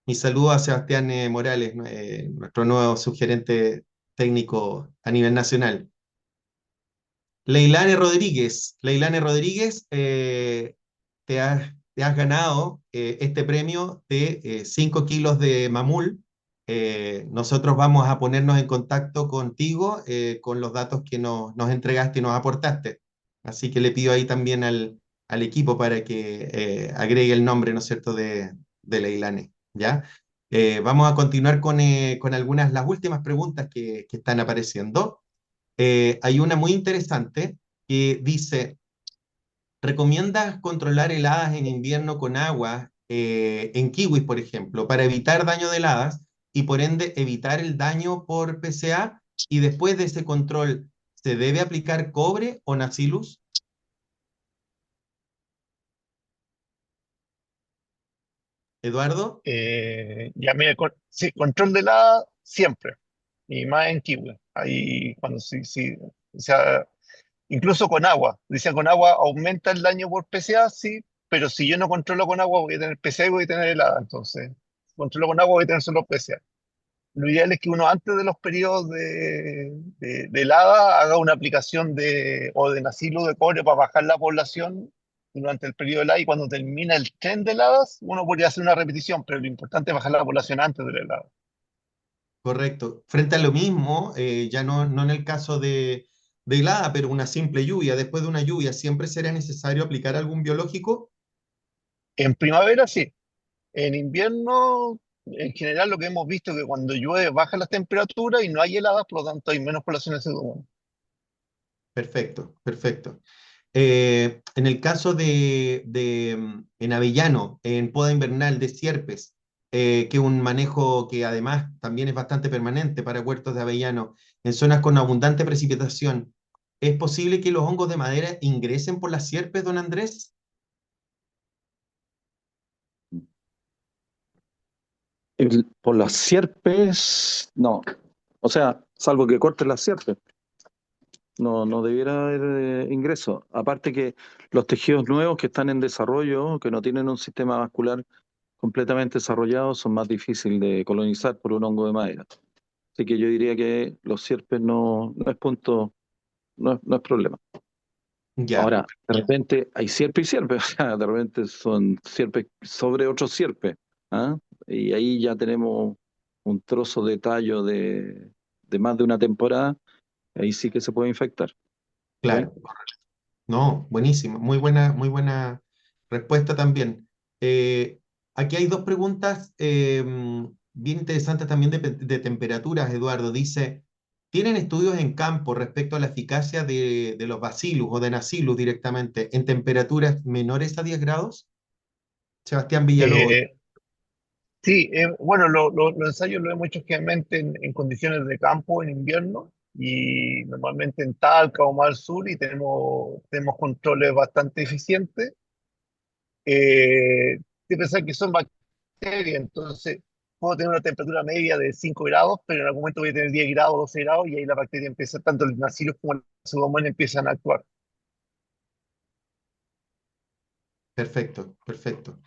Mi saludo a Sebastián Morales, nuestro nuevo subgerente técnico a nivel nacional. Leilane Rodríguez, te has ganado este premio de 5 kilos de mamul. Nosotros vamos a ponernos en contacto contigo con los datos que nos entregaste y nos aportaste. Así que le pido ahí también al equipo para que agregue el nombre, ¿no es cierto?, de Leilane, ¿ya? Vamos a continuar con las últimas preguntas que están apareciendo. Hay una muy interesante que dice, ¿recomiendas controlar heladas en invierno con agua en kiwis, por ejemplo, para evitar daño de heladas y por ende evitar el daño por PCA? Y después de ese control, ¿se debe aplicar cobre o Nacilus? Eduardo. ya mira, sí, control de la siempre, y más en kiwi. Ahí cuando sí, sí, o sea, incluso con agua. Dice con agua aumenta el daño por PCA, sí, pero si yo no controlo con agua voy a tener PCA y voy a tener helada. Entonces, si controlo con agua voy a tener solo PCA. Lo ideal es que uno antes de los periodos de helada haga una aplicación o de nacilo de cobre para bajar la población durante el periodo de helada y cuando termina el tren de heladas uno podría hacer una repetición, pero lo importante es bajar la población antes de la helada. Correcto. Frente a lo mismo, ya no en el caso de helada, pero una simple lluvia, después de una lluvia, ¿siempre será necesario aplicar algún biológico? En primavera sí, en invierno en general lo que hemos visto es que cuando llueve bajan las temperaturas y no hay heladas, por lo tanto hay menos poblaciones de pseudomonas. Perfecto, perfecto. En el caso en avellano, en poda invernal de sierpes, que es un manejo que además también es bastante permanente para huertos de avellano, en zonas con abundante precipitación, ¿es posible que los hongos de madera ingresen por las sierpes, don Andrés? Por las sierpes, no. O sea, salvo que corten las sierpes. no debiera haber ingreso. Aparte que los tejidos nuevos que están en desarrollo, que no tienen un sistema vascular completamente desarrollado, son más difíciles de colonizar por un hongo de madera. Así que yo diría que los sierpes no es punto, no es problema. Ya, Ahora, de repente hay sierpe y sierpe, o sea, de repente son sierpes sobre otros sierpes, ¿ah? Y ahí ya tenemos un trozo de tallo de más de una temporada, ahí sí que se puede infectar. ¿Ok? claro. No, buenísimo. Muy buena respuesta también. Eh, Aquí hay dos preguntas bien interesantes también de temperaturas, Eduardo. Dice, ¿tienen estudios en campo respecto a la eficacia de los bacillus o de Bacillus directamente en temperaturas menores a 10 grados? Sebastián Villalobos. Eh, sí, bueno, los ensayos los hemos hecho generalmente en condiciones de campo en invierno y normalmente en Talca o más al sur y tenemos controles bastante eficientes. Hay que pensar que son bacterias, entonces puedo tener una temperatura media de 5 grados, pero en algún momento voy a tener 10 grados, 12 grados y ahí la bacteria empieza, tanto el Bacillus como el Pseudomonas empiezan a actuar. Perfecto, perfecto.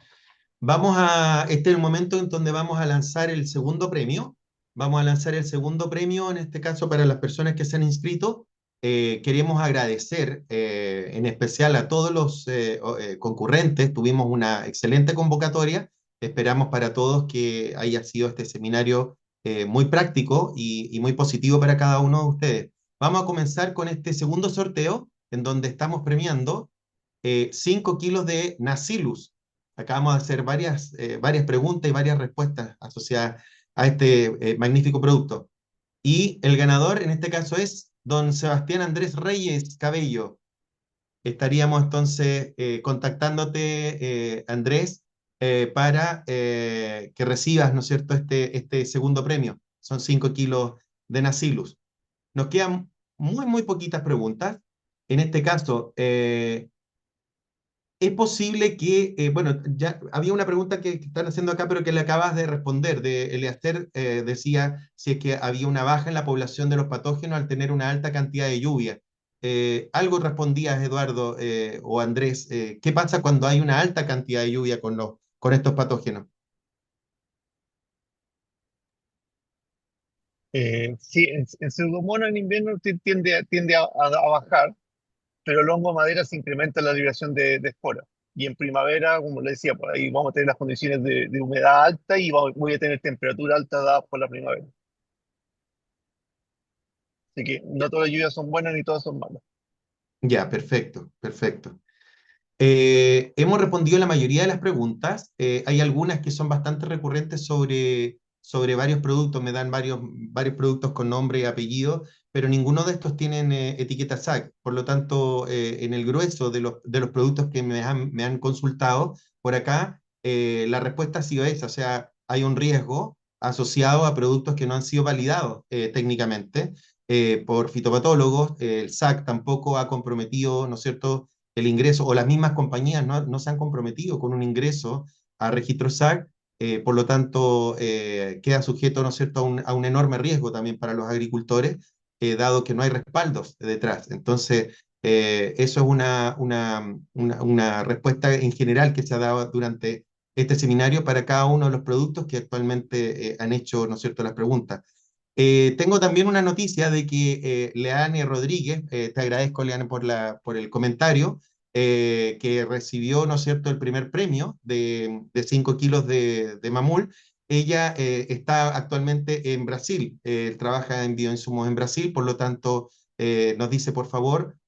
Este es el momento en donde vamos a lanzar el segundo premio. Vamos a lanzar el segundo premio, en este caso para las personas que se han inscrito. Queremos agradecer en especial a todos los concurrentes. Tuvimos una excelente convocatoria. Esperamos para todos que haya sido este seminario muy práctico y muy positivo para cada uno de ustedes. Vamos a comenzar con este segundo sorteo en donde estamos premiando 5 kilos de Nacillus. Acabamos de hacer varias preguntas y varias respuestas asociadas a este magnífico producto. Y el ganador en este caso es don Sebastián Andrés Reyes Cabello. Estaríamos entonces contactándote, Andrés, para que recibas, ¿no es cierto?, este segundo premio. Son 5 kilos de Nacillus. Nos quedan muy poquitas preguntas. En este caso, es posible que, bueno, ya había una pregunta que están haciendo acá, pero que le acabas de responder. Eleaster decía si es que había una baja en la población de los patógenos al tener una alta cantidad de lluvia. Algo respondías, Eduardo o Andrés. ¿Qué pasa cuando hay una alta cantidad de lluvia con estos patógenos? Sí, en Pseudomonas en invierno tiende a bajar, pero el hongo madera se incrementa la liberación de esporas. Y en primavera, como le decía, por ahí vamos a tener las condiciones de humedad alta y voy a tener temperatura alta dadas por la primavera. Así que no todas las lluvias son buenas ni todas son malas. Ya, perfecto, perfecto. Hemos respondido la mayoría de las preguntas. Hay algunas que son bastante recurrentes sobre varios productos. Me dan varios productos con nombre y apellido, pero ninguno de estos tienen etiqueta SAC. Por lo tanto, en el grueso de los productos que me han consultado por acá, la respuesta ha sido esa. O sea, hay un riesgo asociado a productos que no han sido validados técnicamente por fitopatólogos. El SAC tampoco ha comprometido, ¿no es cierto?, el ingreso, o las mismas compañías no se han comprometido con un ingreso a registro SAC, por lo tanto queda sujeto, ¿no es cierto?, a un enorme riesgo también para los agricultores, dado que no hay respaldos detrás. Entonces, eso es una respuesta en general que se ha dado durante este seminario para cada uno de los productos que actualmente han hecho, ¿no es cierto?, las preguntas. Tengo también una noticia de que Leane Rodríguez, te agradezco, Leane, por el comentario, que recibió, ¿no es cierto?, el primer premio de 5 kilos de mamul. Ella está actualmente en Brasil, trabaja en bioinsumos en Brasil, por lo tanto, nos dice, por favor,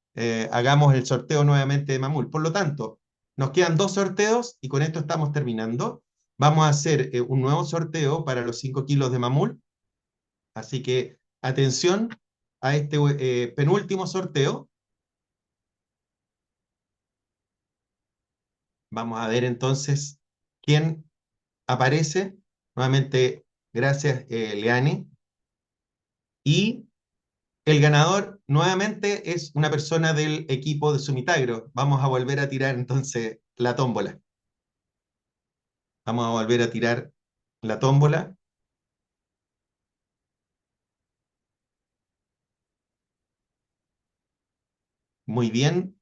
hagamos el sorteo nuevamente de mamul. Por lo tanto, nos quedan 2 sorteos y con esto estamos terminando. Vamos a hacer un nuevo sorteo para los 5 kilos de mamul. Así que atención a este penúltimo sorteo. Vamos a ver entonces quién aparece. Nuevamente, gracias, Leani. Y el ganador nuevamente es una persona del equipo de Sumitagro. Vamos a volver a tirar entonces la tómbola. Vamos a volver a tirar la tómbola. Muy bien.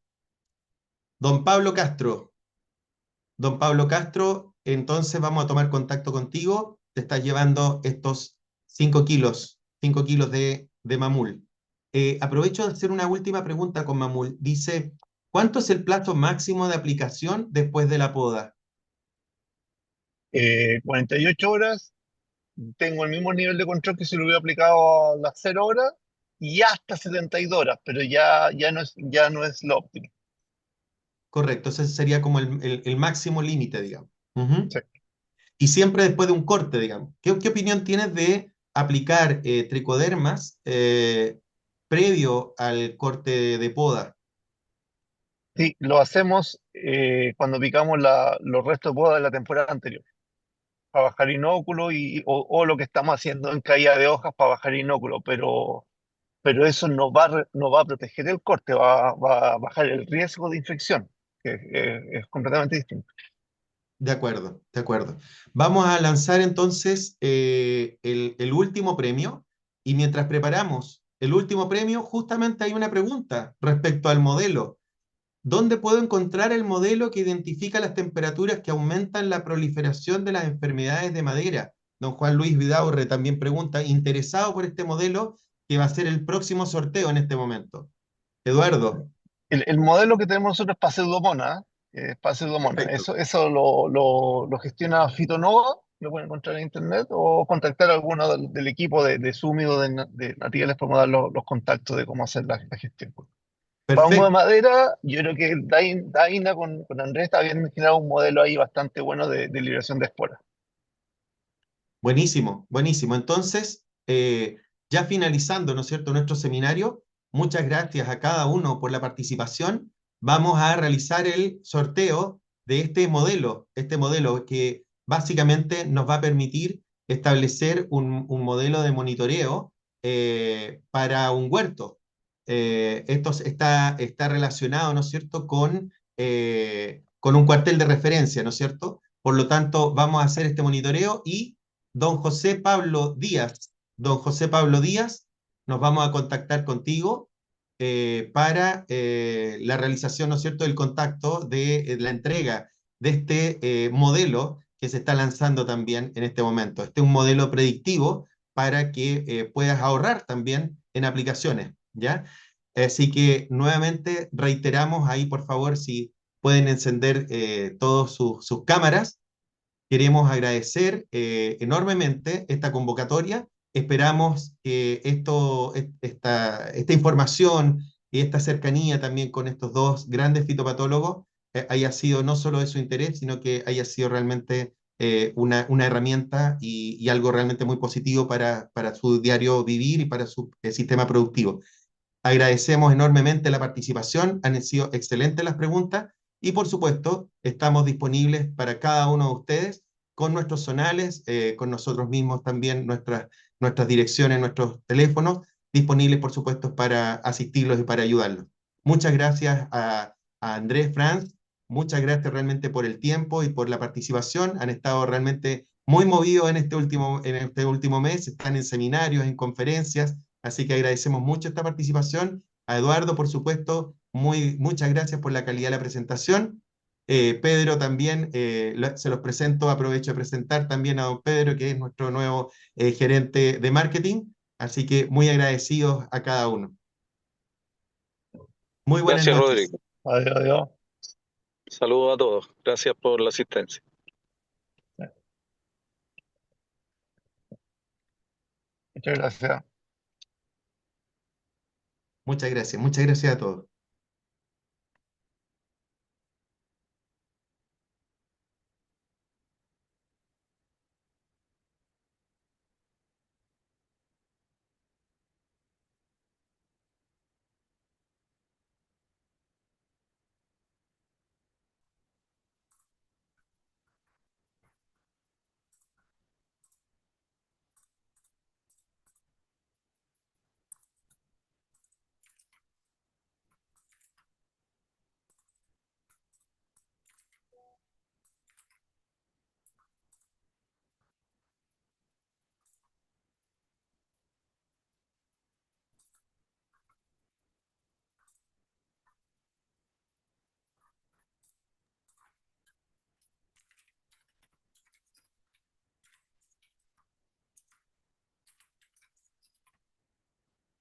Don Pablo Castro. Don Pablo Castro, entonces vamos a tomar contacto contigo. Te estás llevando estos 5 kilos de mamul. Aprovecho de hacer una última pregunta con mamul. Dice, ¿cuánto es el plazo máximo de aplicación después de la poda? 48 horas, tengo el mismo nivel de control que si lo hubiera aplicado a las 0 horas y hasta 72 horas, pero ya no es lo óptimo. Correcto, ese sería como el máximo límite, digamos. Ujú. Sí. Y siempre después de un corte, digamos. ¿Qué opinión tienes de aplicar tricodermas previo al corte de poda? Sí, lo hacemos cuando picamos los restos de poda de la temporada anterior, para bajar inóculo o lo que estamos haciendo en caída de hojas para bajar inóculo, pero eso no va a proteger el corte, va a bajar el riesgo de infección, que es completamente distinto. De acuerdo, de acuerdo. Vamos a lanzar entonces el último premio y mientras preparamos el último premio, justamente hay una pregunta respecto al modelo. ¿Dónde puedo encontrar el modelo que identifica las temperaturas que aumentan la proliferación de las enfermedades de madera? Don Juan Luis Vidaurre también pregunta, interesado por este modelo que va a ser el próximo sorteo en este momento. Eduardo. El modelo que tenemos nosotros es para Pseudomonas, para Pseudomonas. Perfecto. Eso lo gestiona Fitonova, lo pueden encontrar en internet, o contactar a alguno del equipo de Sumi o de Nativa, les podemos dar los contactos de cómo hacer la gestión. Para hongo de Perfecto. madera, yo creo que Daina con Andrés habían generado un modelo ahí bastante bueno de liberación de esporas. Buenísimo, buenísimo. Entonces, ya finalizando, ¿no es cierto?, nuestro seminario, muchas gracias a cada uno por la participación. Vamos a realizar el sorteo de este modelo que básicamente nos va a permitir establecer un modelo de monitoreo para un huerto. Esto está relacionado, ¿no es cierto?, con un cuartel de referencia, ¿no es cierto? Por lo tanto, vamos a hacer este monitoreo y don José Pablo Díaz, nos vamos a contactar contigo para la realización, ¿no es cierto?, del contacto de la entrega de este modelo que se está lanzando también en este momento. Este es un modelo predictivo para que puedas ahorrar también en aplicaciones, ¿ya? Así que nuevamente reiteramos ahí, por favor, si pueden encender todas sus cámaras. Queremos agradecer enormemente esta convocatoria. Esperamos que esta información y esta cercanía también con estos dos grandes fitopatólogos haya sido no solo de su interés, sino que haya sido realmente una herramienta y algo realmente muy positivo para su diario vivir y para su sistema productivo. Agradecemos enormemente la participación, han sido excelentes las preguntas y por supuesto estamos disponibles para cada uno de ustedes con nuestros zonales, con nosotros mismos también, nuestras direcciones, nuestros teléfonos, disponibles por supuesto para asistirlos y para ayudarlos. Muchas gracias a Andrés, Franz, muchas gracias realmente por el tiempo y por la participación, han estado realmente muy movidos en este último mes, están en seminarios, en conferencias, así que agradecemos mucho esta participación. A Eduardo, por supuesto, muchas gracias por la calidad de la presentación. Pedro también, se los presento, aprovecho de presentar también a don Pedro, que es nuestro nuevo gerente de marketing, así que muy agradecidos a cada uno. Muy buenas Gracias, noches. Rodrigo. Adiós, adiós. Saludos a todos. Gracias por la asistencia. Muchas gracias. Muchas gracias a todos.